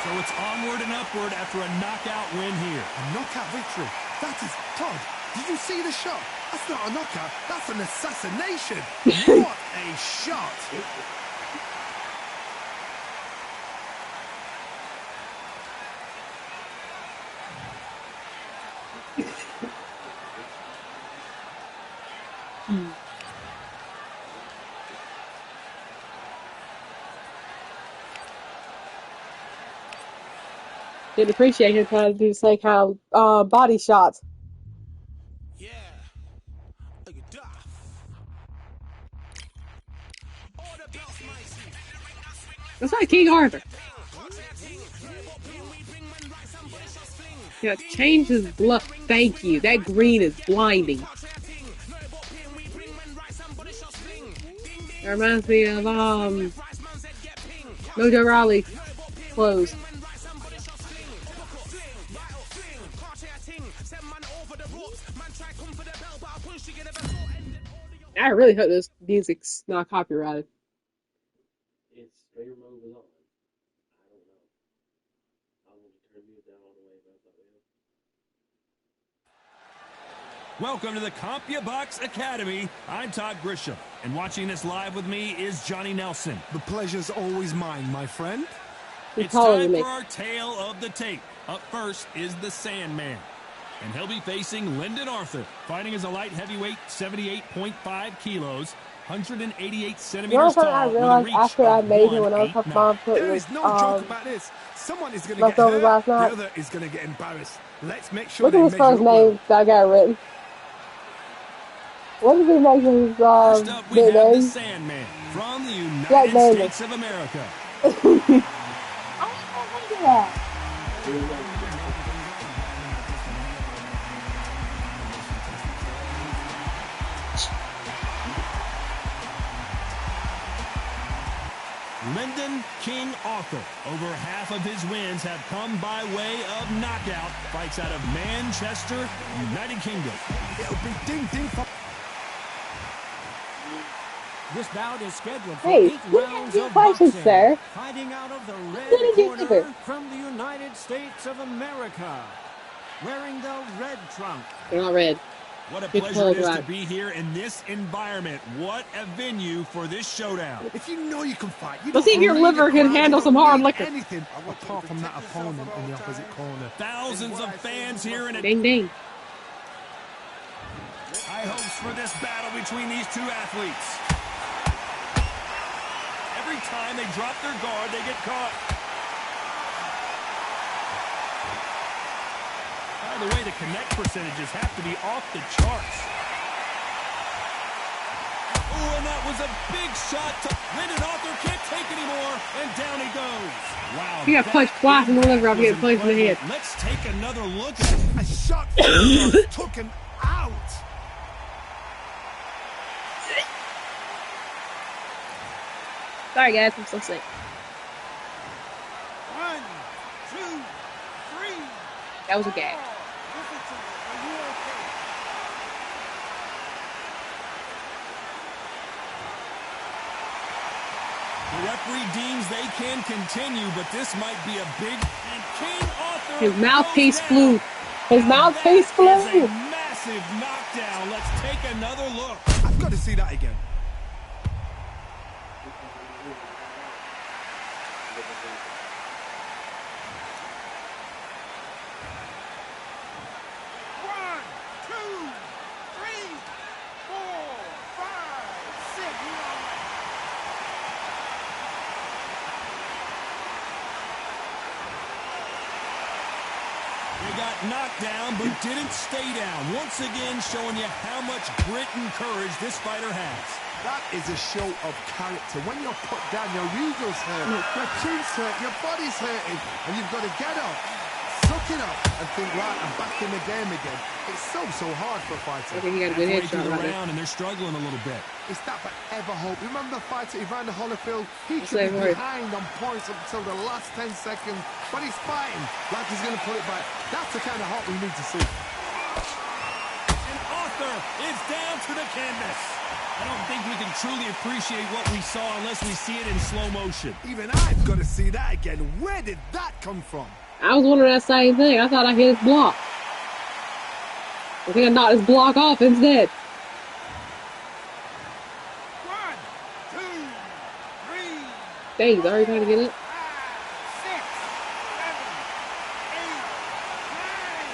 So it's onward and upward after a knockout win here. A knockout victory. That is Todd. Did you see the shot? That's not a knockout. That's an assassination. What a shot. Didn't appreciate it because I do say how body shots. Yeah. That's like King Arthur. Yeah, change his bluff. Thank you. That green is blinding. That reminds me of Mojo Rawley clothes. I really hope this music's not copyrighted. Its favorite mode is on. I don't know. Welcome to the CompuBox Academy. I'm Todd Grisham, and watching this live with me is Johnny Nelson. The pleasure's always mine, my friend. It's time for our tale of the tape. Up first is the Sandman, and he'll be facing Lyndon Arthur, fighting as a light heavyweight, 78.5 kilos, 188 centimeters tall. I realized after I made him when I was talking about There is no joke about this. Someone is going to get hurt, the other is going to get embarrassed. Let's make sure. Look at his first name that I got written. What did he make his First up, we have name? the Sandman from the United States of America. Lyndon King Arthur. Over half of his wins have come by way of knockout. Fights out of Manchester, United Kingdom. It'll be ding-ding for... This bout is scheduled for 8 rounds of boxing. Sir. Fighting out of the red corner from the United States of America. Wearing the red trunk. They're not red. What a pleasure it is to be here in this environment. What a venue for this showdown. If you know you can fight, you let's see if your liver can handle some hard liquor. Anything apart from that opponent in the opposite corner. Thousands of fans here in a ding ding. High hopes for this battle between these two athletes. Every time they drop their guard, they get caught. By the way, the connect percentages have to be off the charts. Oh, and that was a big shot to Lyndon Arthur. Can't take anymore, and down he goes. Wow. He got punched twice in the liver. I'm getting punched in the head. Let's take another look at it. A shot took him out. Sorry, guys. I'm so sick. 1, 2, 3. That was a gag. The referee deems they can continue, but this might be a big... And King Arthur... His mouthpiece flew. His mouthpiece flew. That is a massive knockdown. Let's take another look. I've got to see that again. Knocked down, but didn't stay down. Once again, showing you how much grit and courage this fighter has. That is a show of character. When you're put down, your ego's hurt, your chin's hurt, your body's hurting, and you've got to get up, suck it up, and think, right, I'm back in the game again. It's so hard for a fighter. I think he got a good headshot right now. And they're struggling a little bit. Is that forever hope? Remember the fighter Evander Holyfield? He could be behind on points up until the last 10 seconds, but he's fighting like he's going to put it back. That's the kind of hope we need to see. And Arthur is down to the canvas. I don't think we can truly appreciate what we saw unless we see it in slow motion. Even I've got to see that again. Where did that come from? I was wondering that same thing. I thought I hit his block. I think I knocked his block off instead. 1, 2, 3. Dang, he's already trying to get it. 5, 6, 7, 8, 9,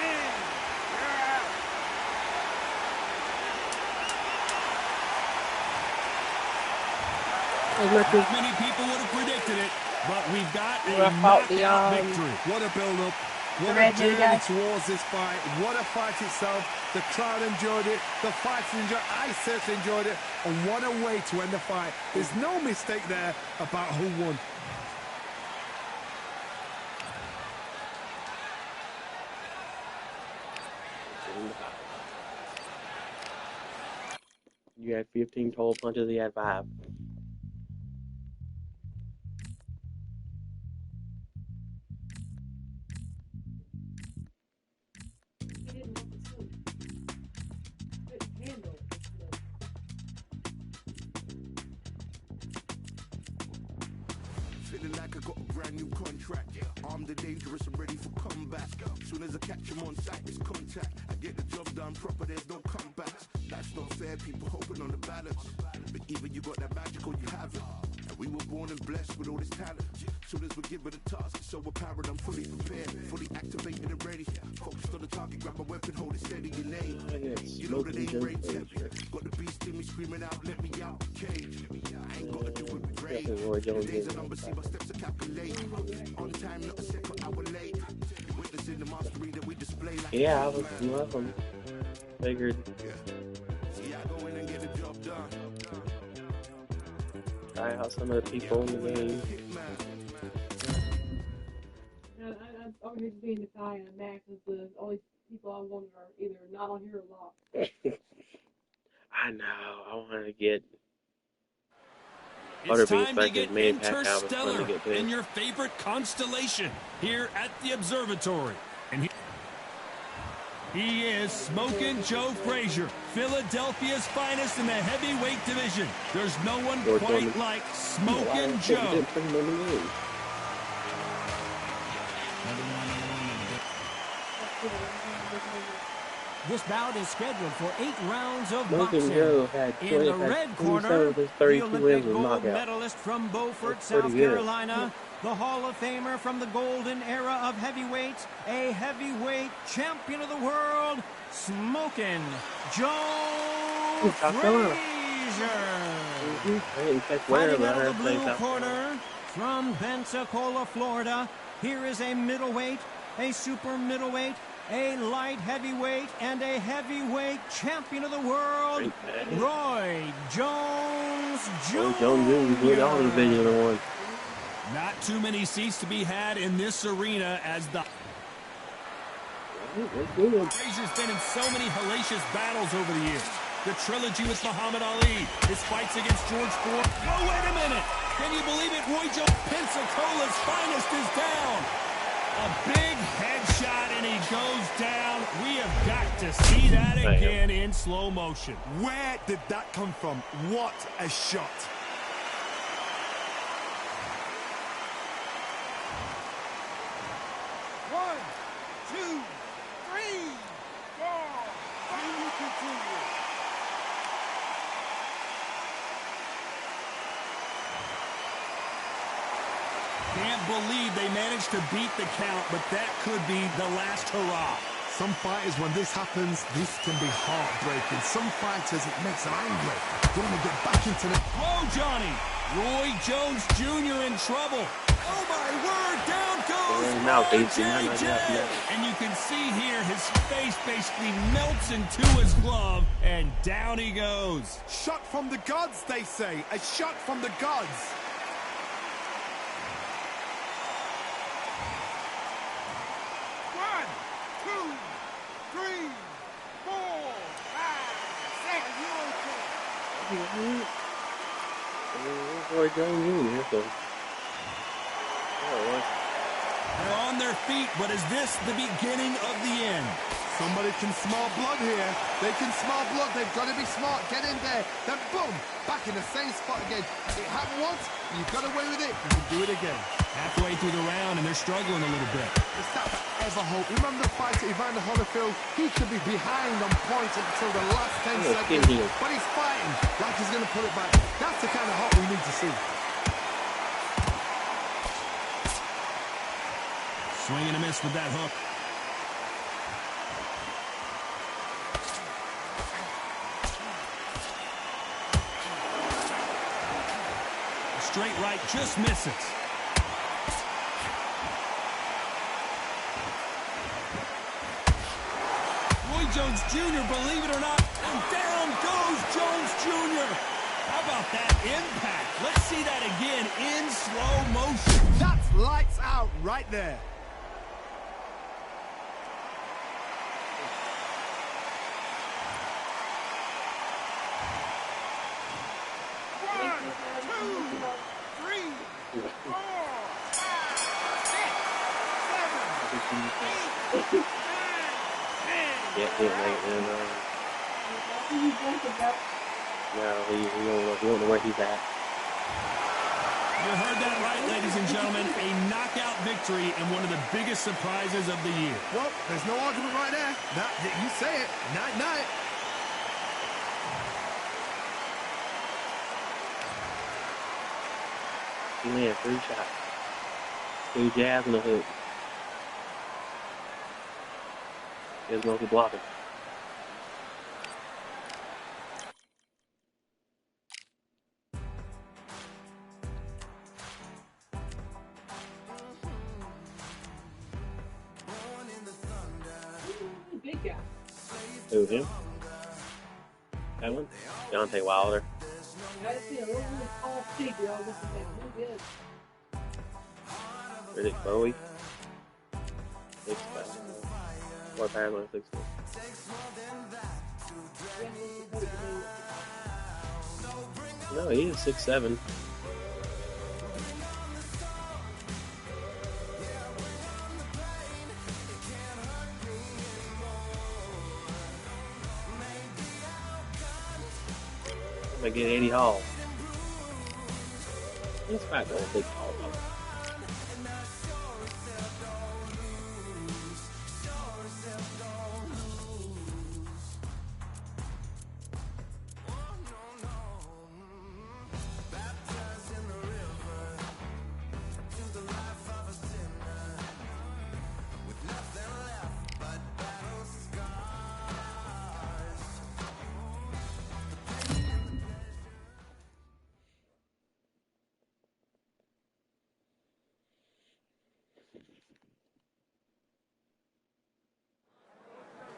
10. You're out. Not many people would have predicted it, but we've got a knockout victory. What a build-up. What a journey towards this fight. What a fight itself. The crowd enjoyed it. The fighters enjoyed it. I certainly enjoyed it. And what a way to end the fight. There's no mistake there about who won. You had 15 total punches. He had 5. Feeling like I got a brand new contract. Armed and dangerous and ready for combat. Soon as I catch him on sight, it's contact. I get the job done proper, there's no comeback. That's not fair, people hoping on the balance. But either you got that magic or you haven't. And we were born and blessed with all this talent. Soon as we're given a task, it's so apparent I'm fully prepared, fully activated and ready. Focused on the target, grab my weapon, hold it steady, your name. You know the name range temp. Got the beast in me screaming out, let me out the cage. I ain't gotta do it with grade. The days are numbered, see my steps are calculated. On time, not a second hour late. You're witnessing the mastery that we display like. Yeah, I was loving. Figured. See, I go in and get the job done. Try out some of the people in the game. I would hate being the guy in the Mac because all these people I want are either not on here or locked. I know. I want to get. It's time to get interstellar in your favorite constellation here at the observatory. And he is Smokin' Joe Frazier, Philadelphia's finest in the heavyweight division. There's no one quite like Smokin' Joe. This bout is scheduled for 8 rounds of Smokin' boxing. Joe had In the red corner, the Olympic gold medalist from Beaufort, South Carolina, the Hall of Famer from the golden era of heavyweights, a heavyweight champion of the world, Smokin' Joe Frazier. Fighting out of the blue corner from Pensacola, Florida, here is a middleweight, a super middleweight, a light heavyweight, and a heavyweight champion of the world, Roy Jones Jr. Not too many seats to be had in this arena as the Frazier's been in so many hellacious battles over the years. The trilogy with Muhammad Ali, his fights against George Ford. Oh, wait a minute! Can you believe it? Roy Jones, Pensacola's finest, is down. A big headshot, and he goes down. We have got to see that again in slow motion. Where did that come from? What a shot. One, two, three, four. Can you continue? Can't believe they managed to beat the count, but that could be the last hurrah. Some fighters, when this happens, this can be heartbreaking. Some fighters, it makes them angry. They want to get back into the... Whoa, Johnny! Roy Jones Jr. in trouble. Oh, my word! Down goes JJ! And you can see here his face basically melts into his glove, and down he goes. Shot from the gods, they say. A shot from the gods. Roy Jones Jr. They're on their feet, but is this the beginning of the end? Somebody can smell blood here. They can smell blood. They've got to be smart. Get in there. Then boom, back in the same spot again. It happened once. You got away with it. You can do it again. Halfway through the round, and they're struggling a little bit. It's that ever hope. Remember the fight at Evander Holyfield? He could be behind on points until the last 10 seconds. But he's fighting like he's going to pull it back. That's the kind of hope we need to see. Swing and a miss with that hook. Straight right just misses. Roy Jones Jr., believe it or not, and down goes Jones Jr. How about that impact? Let's see that again in slow motion. That's lights out right there. No, he don't know where he's at. You heard that right, ladies and gentlemen. A knockout victory and one of the biggest surprises of the year. Well, there's no argument right there. You say it. Night-night. He landed 3 shots. 2 jabs and a hook. There's mostly blocking. Big guy. Who, him? That one? Deontay Wilder. I see a little tall figure all this and that. No good. Riddick Bowie. 6'5". 4 pounds on 6 foot. No, he is 6'7". I'm gonna get Eddie Hall. This fight gonna take all of them.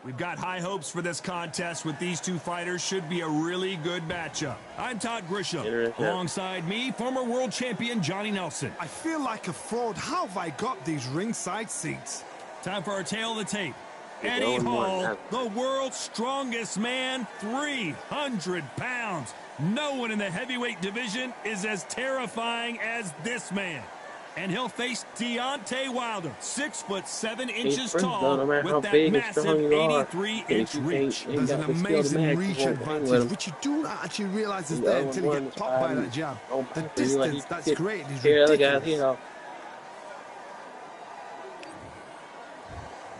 We've got high hopes for this contest with these two fighters. Should be a really good matchup. I'm Todd Grisham. Alongside me, former world champion Johnny Nelson. I feel like a fraud. How have I got these ringside seats? Time for our tale of the tape. Eddie Hall, the world's strongest man, 300 pounds. No one in the heavyweight division is as terrifying as this man. And he'll face Deontay Wilder, 6'7" tall, with that massive 83-inch reach. There's an amazing reach advantage, which you don't actually realize is there until you get popped by that jab. The distance, that's great. It's ridiculous.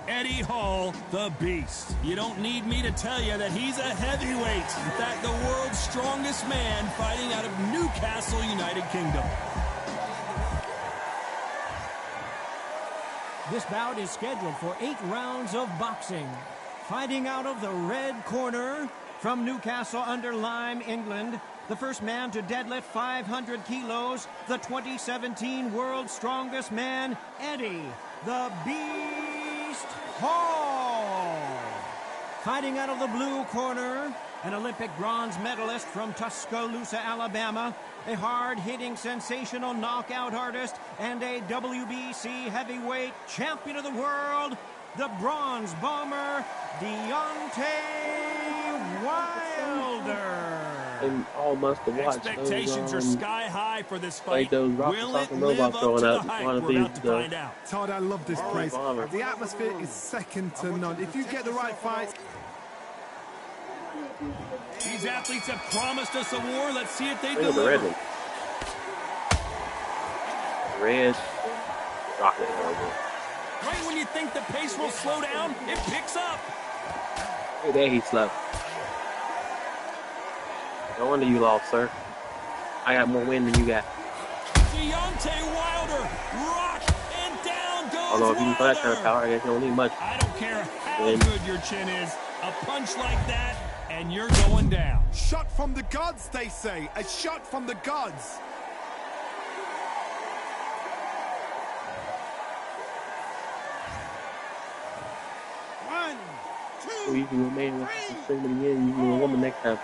Eddie Hall, the beast. You don't need me to tell you that he's a heavyweight. In fact, the world's strongest man fighting out of Newcastle, United Kingdom. This bout is scheduled for 8 rounds of boxing. Fighting out of the red corner from Newcastle under Lyme, England, the first man to deadlift 500 kilos, the 2017 world's strongest man, Eddie, the Beast Hall. Fighting out of the blue corner, an Olympic bronze medalist from Tuscaloosa, Alabama, a hard-hitting, sensational knockout artist, and a WBC heavyweight champion of the world, the bronze bomber, Deontay Wilder. And all must have watched Expectations are sky high for this fight. Those Will it live up to the hype? We're about to find out. Todd, I love this place. The atmosphere is second to none. If you get the right fight. These athletes have promised us a war. Let's see if they Look at the deliver. Red rocket. Right when you think the pace will slow down, it picks up. Hey, there he slept. No wonder you lost, sir. I got more win than you got. Deontay Wilder, rock, and down goes Although if you can put that kind of Wilder. power, I guess you don't need much. I don't care how good your chin is. A punch like that, and you're going down. Shot from the gods, they say. A shot from the gods. One, two, you can remain with the same again. You can a woman next time.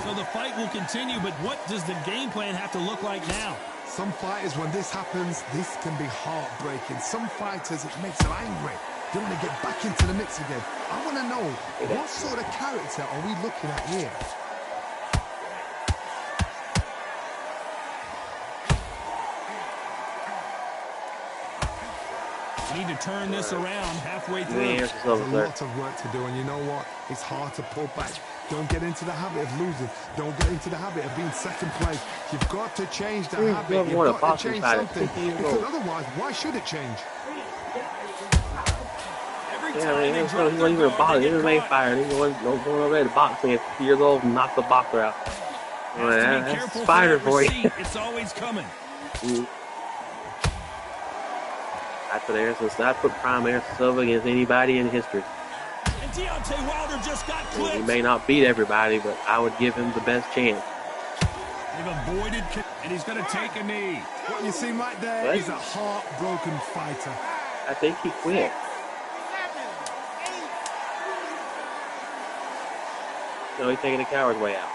So the fight will continue, but what does the game plan have to look like now? Some fighters, when this happens, this can be heartbreaking. Some fighters, it makes them angry. They want to get back into the mix again. I want to know, what sort of character are we looking at here? We need to turn this around halfway through. There's a lot of work to do, and you know what? It's hard to pull back. Don't get into the habit of losing. Don't get into the habit of being second place. You've got to change that habit. You've got to change something. Because otherwise, why should it change? Yeah, I mean, he wasn't even a boxer. He was a fire. He wasn't going over there to boxing at 50 years old and knock the boxer out. That's a spider for you. It's always coming. I put Prime Air Silva against anybody in history. And Deontay Wilder just got clipped. He may not beat everybody, but I would give him the best chance. They've avoided, and he's going to take a knee. What you see right there is a heartbroken fighter. I think he quit. No, he's taking the coward's way out.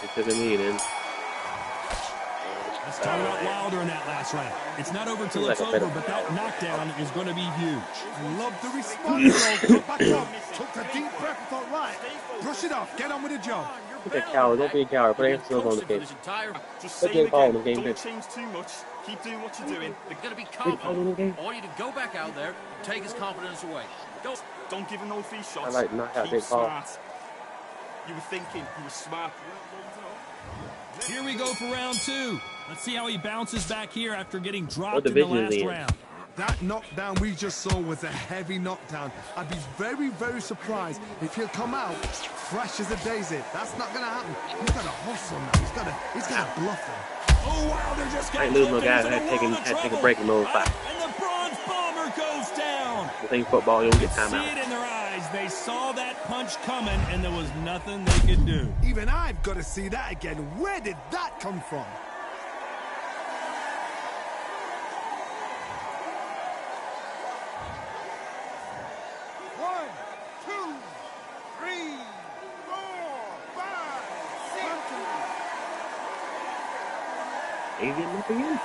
He took a knee then. Let's talk about Wilder in that last round. It's not over till it's over, but that knockdown is going to be huge. I love the response. Got back up, took a deep breath and thought, right, brush it off, get on with the job. Be a coward. Don't be a coward. Put Anderson Silva on the cage. Just Put say it Paul on the again. game. Don't change too much. Keep doing what you're doing. They're going to be confident. I want you to go back out there and take his confidence away. Don't give him no free shots. I like to knock out Keep Big Paul. smart. You were thinking. You were smart. Here we go for round two. Let's see how he bounces back here after getting dropped in the last round. That knockdown we just saw was a heavy knockdown. I'd be very, very surprised if he'll come out fresh as a daisy. That's not going to happen. He's got to hustle now. He's got to bluff him. Oh, Wilder just got I ain't losing no guys. I had to take a break in the middle of the fight. And the bronze bomber goes down. This ain't football. You don't get time See out. it in their eyes. They saw that punch coming, and there was nothing they could do. Even I've got to see that again. Where did that come from? He's getting up again.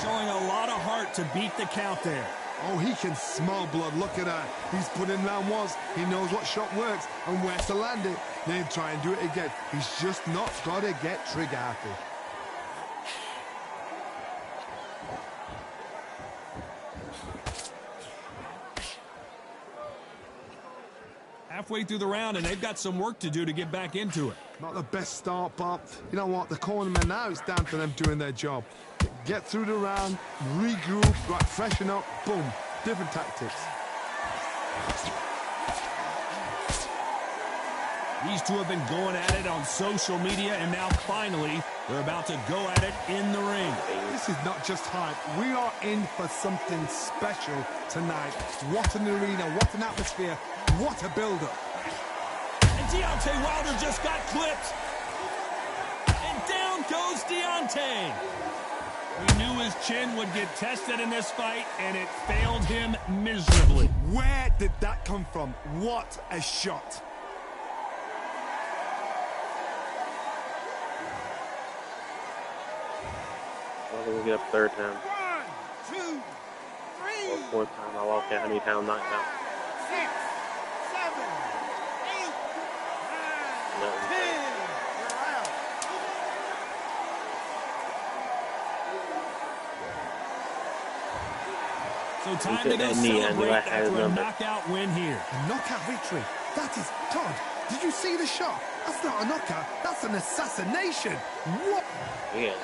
Showing a lot of heart to beat the count there. Oh, he can smell blood. Look at that. He's put in round once. He knows what shot works and where to land it. Then try and do it again. He's just not got to get trigger happy. Halfway through the round, and they've got some work to do to get back into it. Not the best start, but you know what? The cornermen now, it's down to them doing their job. Get through the round, regroup, right, freshen up, boom. Different tactics. These two have been going at it on social media, and now finally, they're about to go at it in the ring. This is not just hype. We are in for something special tonight. What an arena, what an atmosphere, what a build-up. And Deontay Wilder just got clipped. And down goes Deontay. We knew his chin would get tested in this fight, and it failed him miserably. Where did that come from? What a shot. We'll get up third time. 1, 2, 3. Or fourth time. I lost count how many times knocked out. 6, 7, 8, 9, 10. We're out. So time to go celebrate after a knockout win here. A knockout victory. That is, Todd, did you see the shot? That's not a knockout. That's an assassination. What? Yeah,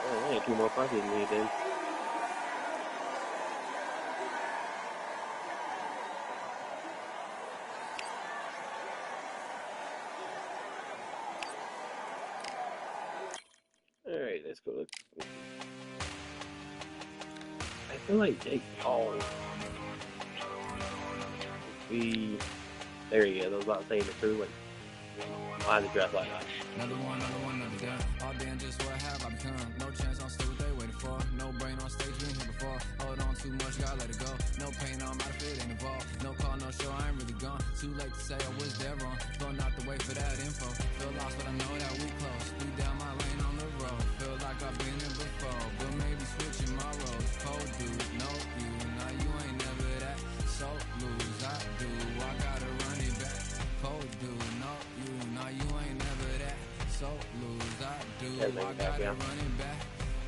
I ain't 2 more punches than me then. Alright, let's go. I feel like Jake Paul. There he is. I was about to say the true one. Why did he dress like that? Another one, another gun. All day and just what have I become? No chance on still what they waiting for. No brain on stage, been here before. Hold on too much, gotta let it go. No pain on my fit ain't involved. No call, no show, I ain't really gone. Too late to say I was there wrong. Going out the way for that info. Feel lost, but I know that we close. We down my lane on the road. Feel like I've been here before, but maybe switching my roles. Cold dude, no you. Now you ain't never that. So lose, I do. I gotta run it back. that thing back out.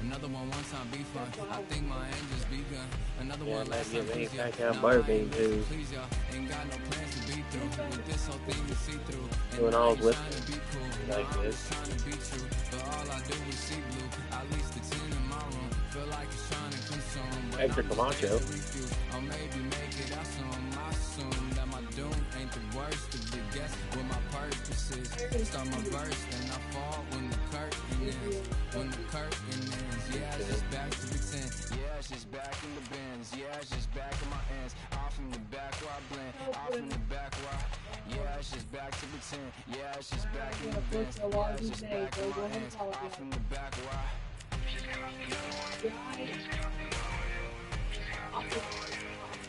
Another one time be fun. I think my end just begun. Another Yeah, one last maybe time, it please, ain't y'all. back out No, I Butterbean ain't too. please, y'all. Ain't got no plans to be through. With this whole thing to see through. When And I I was ain't trying listening, to be cool. you No, like I'm this. just trying to be true. But all I do is see blue. At least the 10 in my room. Feel like it's trying to consume. But Hector I'm just Camacho. there to refuse. Or maybe make it out soon. I assume that my doom ain't the worst of the guess what my purpose is. Start my verse, then I fall when the curtain ends. When the curtain ends, yeah, it's just back to the 10. Yeah, it's just back in the bins. Yeah, it's just back in my ends. Off in the back where I blend. Off in the back where yeah, it's just back to the 10. Yeah, it's just back in the bins. Yeah, it's just back in my ends. Off in the back where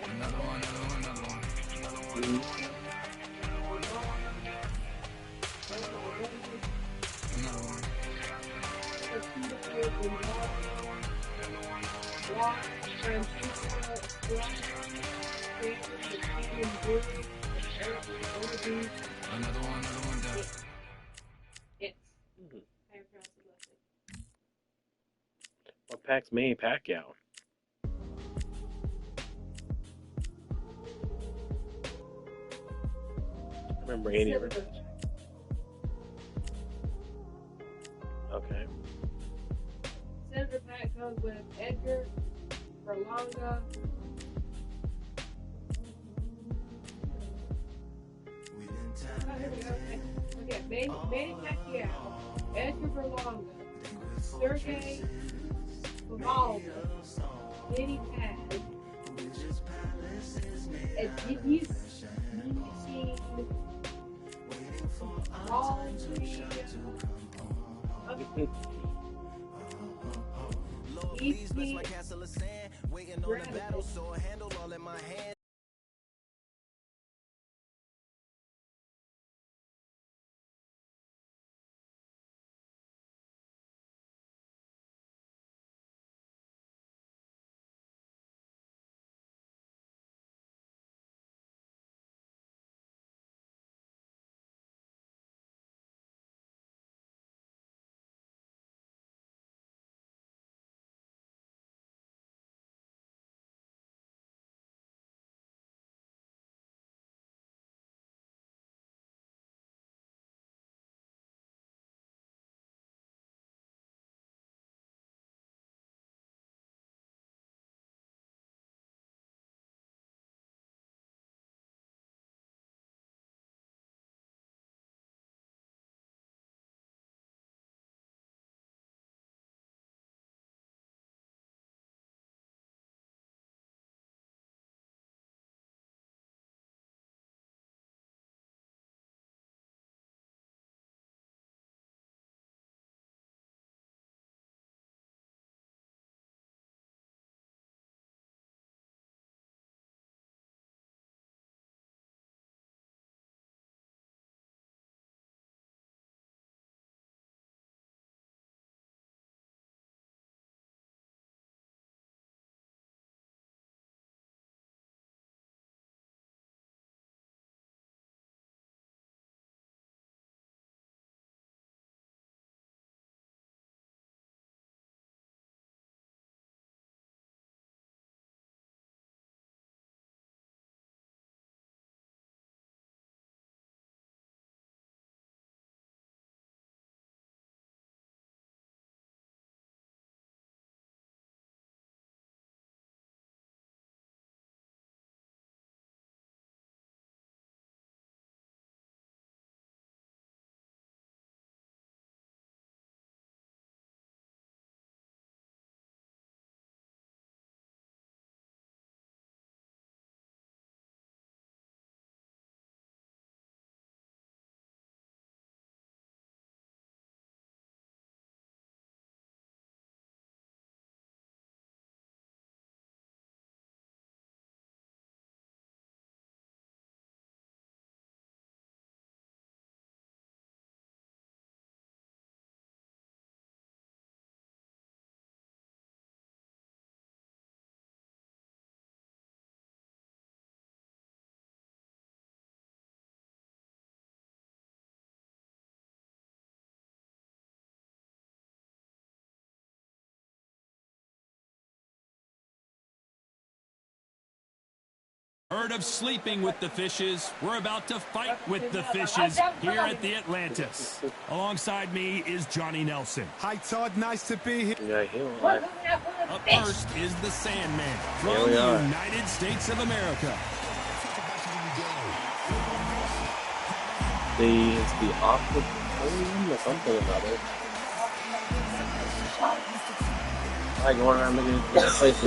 another one, another one, another one. Another one. Another one done. What packs Manny Pacquiao? I remember Andy Rivers. Okay. Senator pack comes with Edgar Berlanga. Oh, here we go. Okay, Manny Pacquiao, Edgar Berlanga, Sergey Pavalda, Manny Paz, and Denise Please bless my castle of sand, waiting on the battle, so I handle all in my hand. Heard of sleeping with the fishes? We're about to fight with the fishes here at the Atlantis. Alongside me is Johnny Nelson. Hi, Todd. Nice to be here. Yeah, he'll like. Up first is the Sandman from the United States of America. It's the Aquarium or something about it. I like going around looking at this place.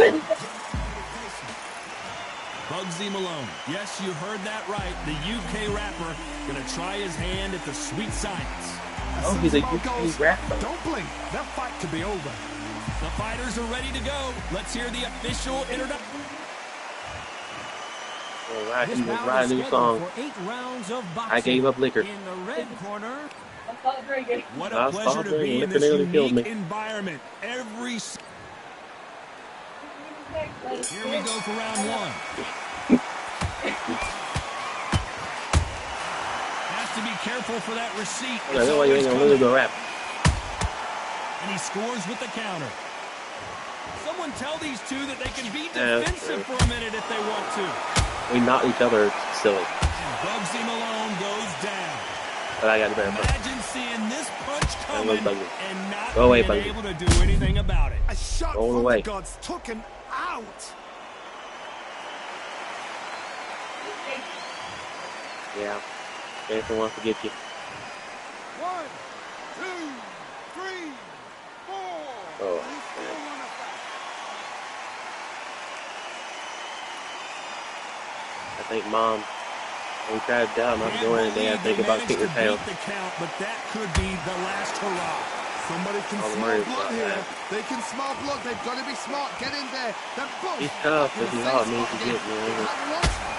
Bugsy Malone. Yes, you heard that right. The UK rapper gonna try his hand at the sweet science. Oh, he's a UK rapper. Don't blink. That fight could be over. The fighters are ready to go. Let's hear the official introduction. All right, he was writing a new song. I gave up liquor. In the red corner. What a pleasure to be in this unique environment. Here we go for round one. Has to be careful for that receipt. That's why you ain't gonna really go rap. And he scores with the counter. Someone tell these two that they can be defensive for a minute if they want to. We knock each other silly. And Bugsy Malone goes down. But I got the better punch. Imagine seeing this punch coming and not Go away, being able to do anything about it. A shot Roll from away. the gods took him out. Yeah. Jason wants to get you. 1, 2, 3, 4. Oh, I think Mom, when we tried to doubt not doing anything, I think about kicking your tail. The count, but that could be the last hurrah. Somebody can smell blood here. They can smell blood. They've got to be smart. Get in there. He's tough, but he's all it needs to get, man.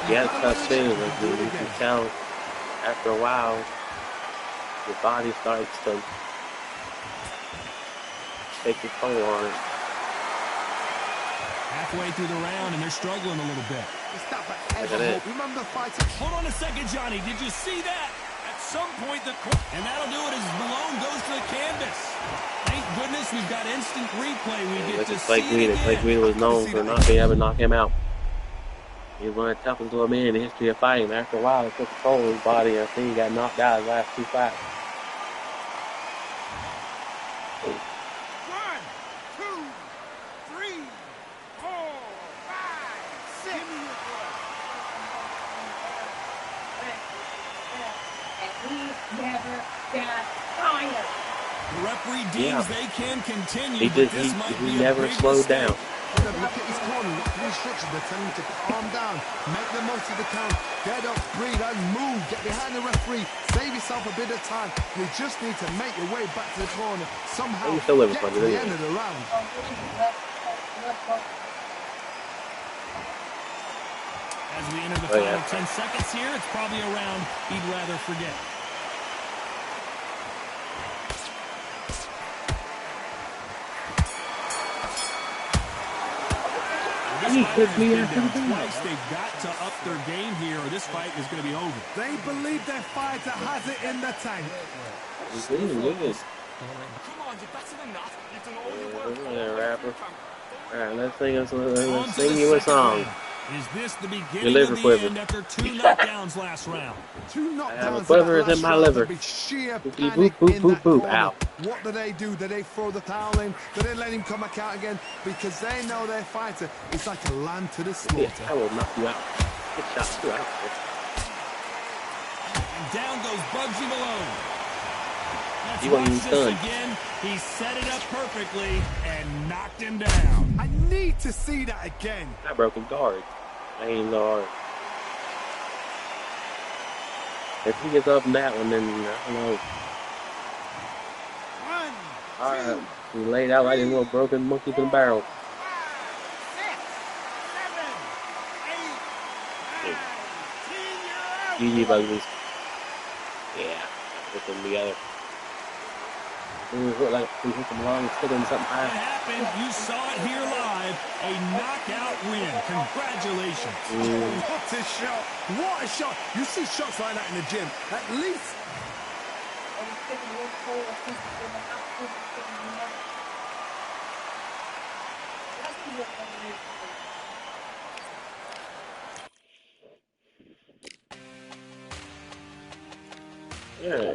Yeah, it's tough too. Like, you can tell after a while, your body starts to take its toll on it. Halfway through the round, and they're struggling a little bit. Remember the fighter. Hold on a second, Johnny. Did you see that? At some point, and that'll do it as Malone goes to the canvas. Thank goodness we've got instant replay. We get to see it again. Blake Wheeler was known for not being able to knock him out. He was one of the toughest little men in the history of fighting. After a while, it took control of his body. I think he got knocked out his last 2 fights. 1, 2, 3, 4, 5, 6. Never got tired. The referee deems they can continue. He never slowed down. Look at his corner. Look at the instructions. They're telling him to calm down. Make the most of the count. Get up, breathe, and move. Get behind the referee. Save yourself a bit of time. You just need to make your way back to the corner. Somehow get to the end of the round. As we enter the final 10 seconds here, it's probably a round he'd rather forget. Twice. They've got to up their game here, or this fight is going to be over. They believe their fighter has it in the tank. Come on, you're better than that. You've done all your work. Rapper. Alright, let's sing you a song. Is this the beginning of the end after 2 knockdowns last round? 2 knockdowns. I have a quiver in my liver. Sheer boop, boop, boop, boop, boop. Out. What do? Do they throw the towel in? Do they let him come back out again? Because they know their fighter is like a lamb to the slaughter. Yeah, I will knock you out. Good shot, too. And down goes Bugsy Malone. He wasn't even stunned. Again. He set it up perfectly and knocked him down. I need to see that again. I broke his guard. I ain't so hard. If he gets up in that one, then I don't know. 1, Alright, he laid out like a little broken monkey in the barrel. 5, 6, 7, 8, 9, 10. GG Bugsy. Yeah, put them together. It looked like we hit them long, sticking something high. It happened. You saw it here live. A knockout win. Congratulations. What a shot. What a shot. You see shots like that in the gym. At least. Yeah.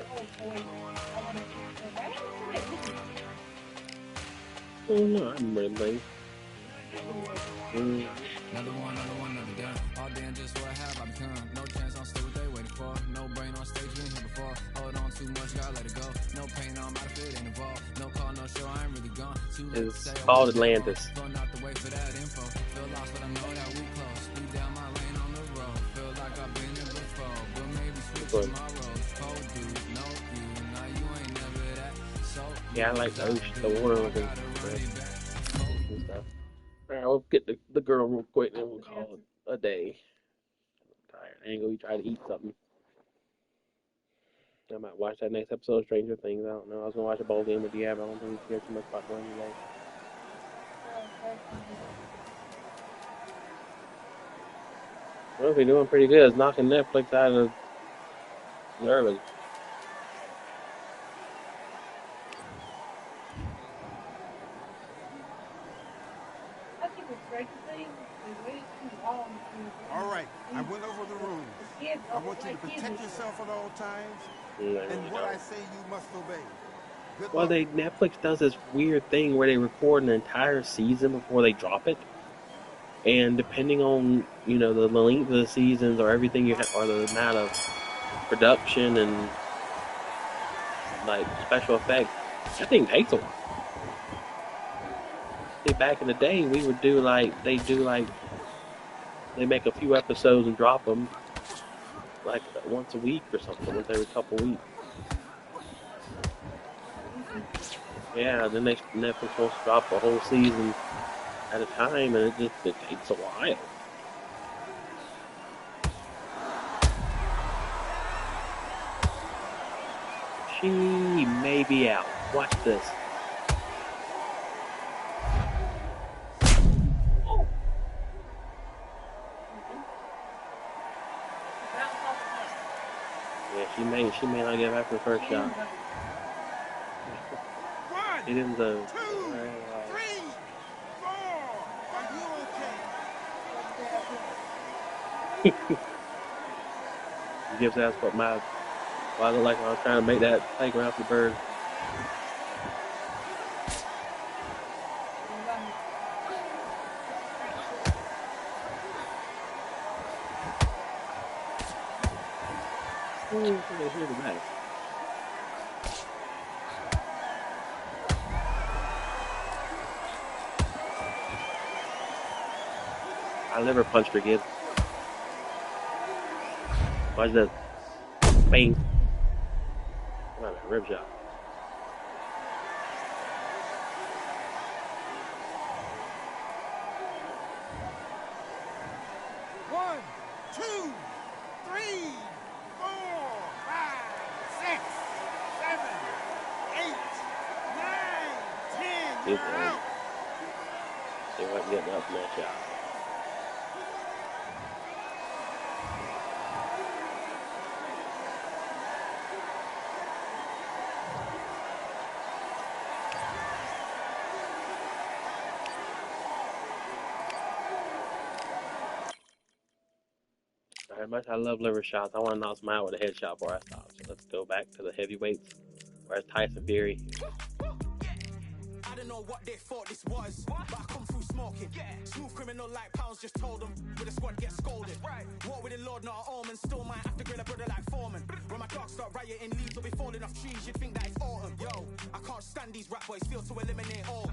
Oh no, I'm riddling. Another one, another gun. All damn, just what have I become? No chance, I'm still what they waiting for. No brain on stage, been here before. Hold on too much, gotta let it go. No pain, I'm out of it, ain't involved. No call, no show, I ain't really gone. Too late to say, it's called Atlantis. Going out the way for that info. Feel lost, but I know that we close. Speed down my lane on the road. Feel like I've been here before, but maybe switching my roads. Cold dude, no you, now you ain't never that. So Yeah, I like the water looking and stuff. Alright, we'll get the girl real quick and we'll call it a day. I'm tired. I ain't gonna try to eat something. I might watch that next episode of Stranger Things. I don't know. I was gonna watch a bowl game with Diab. I don't think we care too much about going today. Well, we're doing pretty good. It's knocking Netflix out of nervous. All right, I went over the rules. I want you to protect yourself at all times, and what I say you must obey. Good Well, luck. Netflix does this weird thing where they record an entire season before they drop it, and depending on the length of the seasons or everything you have, or the amount of production and like special effects, that thing takes a while. See, back in the day, we would do they make a few episodes and drop them like once a week or something, once every couple weeks. Yeah, then Netflix wants to drop a whole season at a time, and it takes a while. She may be out. Watch this. Yeah, she may not get back to the first shot. It didn't though. 2, 3, 4. Are you okay? Gibbs asked what I look like when I was trying to make that take around the bird. Here's the back. I liver punched her, Gibbs. Watch this. Bang. Come on, rib shot. One, 2, 3, 4, 5, 6, 7, 8, 9, 10. You're out. They wasn't getting up from that shot. Very much I love liver shots. I want to knock some out with a headshot before I stop. So let's go back to the heavyweights. Where's Tyson Fury? I don't know what they thought this was, but I come through smoking. Smooth criminal like pounds, just told them with the squad get scolded. War with the Lord, not an omen. Still might have to grill a brother like Foreman. When my dogs start rioting, leaves will be falling off trees. You'd think that it's autumn. Yo, I can't stand these rap boys, feel to eliminate all.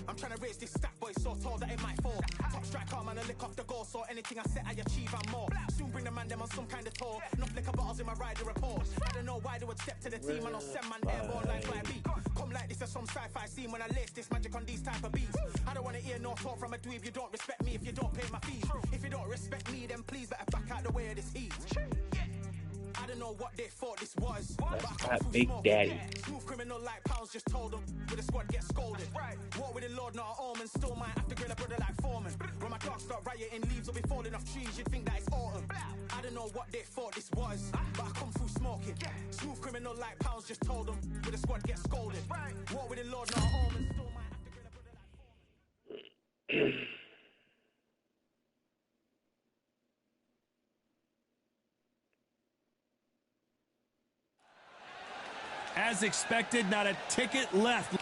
I'm trying to raise this stack, boy, so tall that it might fall. Top striker, man, I lick off the goal, so anything I set, I achieve and more. Soon bring the man them on some kind of tour. Enough liquor bottles in my rider report. I don't know why they would step to the team, and I'll send man airborne like my beat. Come like this as some sci-fi scene when I lace this magic on these type of beats. I don't want to hear no talk from a dweeb. You don't respect me if you don't pay my fees. If you don't respect me, then please better back out the way of this heat. I don't know what they thought this was. That's that Big Daddy. Smooth criminal like pounds, just told them with the squad get scolded. War with the Lord, not an omen. Still might have to grill a brother like Foreman. When my dogs start rioting, leaves will be falling off trees. You'd think that it's autumn. I don't know what they thought this was, but I come through smoking. Smooth criminal like pounds, just told them with the squad get scolded. War with the Lord, not an omen. Still might have to grill a brother like Foreman. As expected, not a ticket left.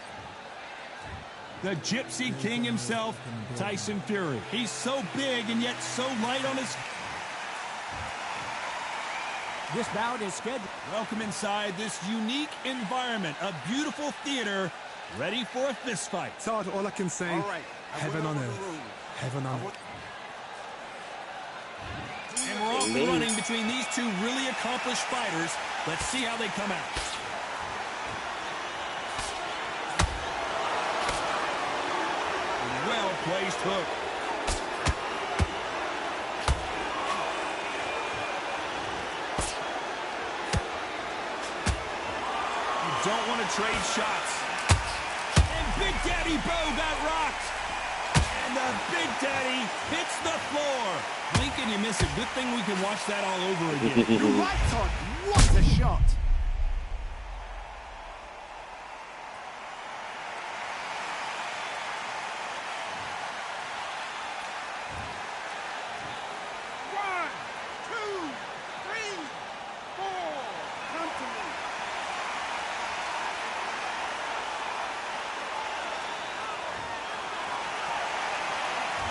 The Gypsy King himself, Tyson Fury. He's so big and yet so light on his... This bout is scheduled. Welcome inside this unique environment, a beautiful theater, ready for a fist fight. Todd, all I can say, heaven on earth. Heaven on earth. And we're off and running between these two really accomplished fighters. Let's see how they come out. Well-placed hook. You don't want to trade shots. And Big Daddy Bo got rocked. And the Big Daddy hits the floor. Blink and you miss it. Good thing we can watch that all over again. You're right, Todd. What a shot.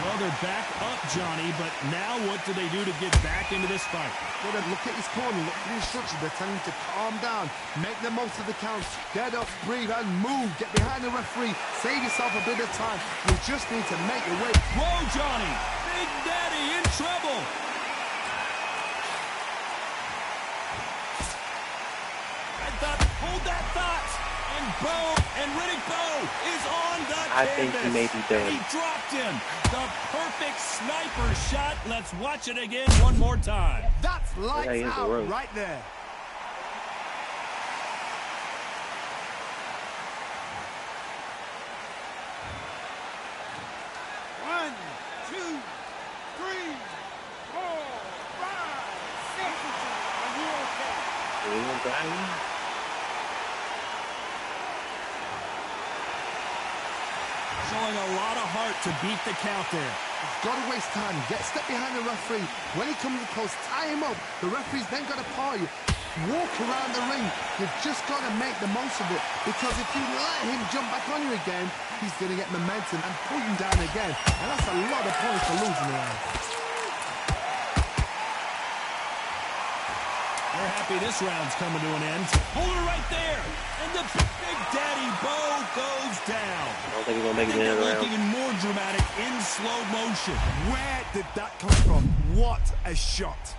Well, they're back up, Johnny, but now what do they do to get back into this fight? Well, then look at his corner, look at the instructions. They're telling him to calm down, make the most of the count, get up, breathe, and move. Get behind the referee, save yourself a bit of time. You just need to make your way. Whoa, Johnny! Big Daddy in trouble! Hold that thought! And Bo, and Riddick Bo is on the canvas. I think he may be done. He dropped him. The perfect sniper shot. Let's watch it again one more time. That's lights out right there. One, two, three, 4, 5, 6. Are you okay? Showing a lot of heart to beat the count there. He's got to waste time. Step behind the referee. When he comes close, tie him up. The referee's then got to paw you. Walk around the ring. You've just got to make the most of it. Because if you let him jump back on you again, he's going to get momentum and pull you down again. And that's a lot of points for losing around. They're happy this round's coming to an end. Hold it right there. And the Big Daddy Bo goes down. I don't think he's going to make it in the round. Even more dramatic in slow motion. Where did that come from? What a shot.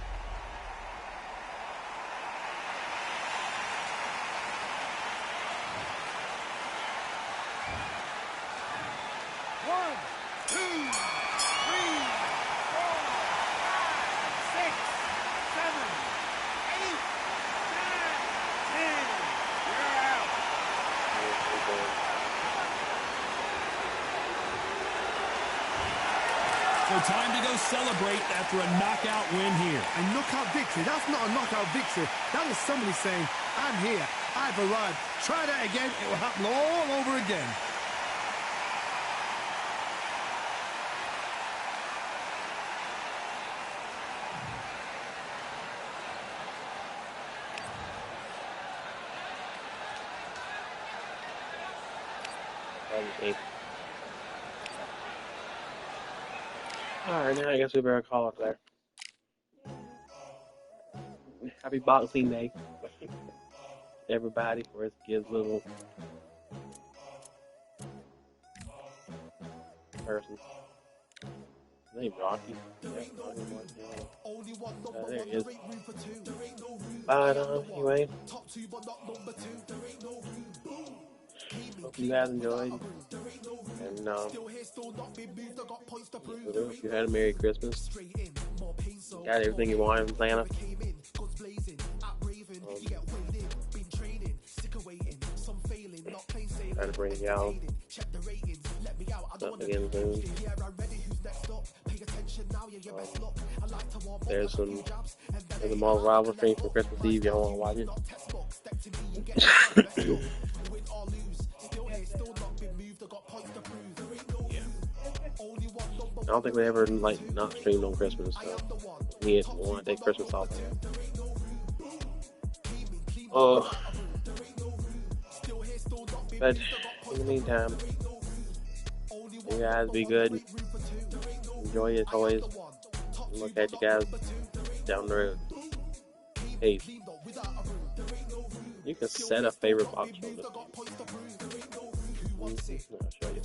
One, two, 3, 4, 5, 6, 7, 8, 9, 10. You're out. So time to go celebrate after a knockout win here. A knockout victory? That's not a knockout victory. That was somebody saying, I'm here, I've arrived. Try that again, it will happen all over again. Alright, now I guess we better call it there. Happy Boxing Day, everybody, for his kids' little person. His name's Rocky. There he is. But anyway, hope you guys enjoyed. And if you had a Merry Christmas, got everything you wanted from Santa. Try to bring y'all stuff again soon. There's a Marvel Rival stream for Christmas Eve. Y'all want to watch it? I don't think we ever not streamed on Christmas, so we want to take Christmas off. But in the meantime, you guys be good. Enjoy your toys. And we'll catch you guys down the road. Peace. You can set a favorite box from this. I'll show you.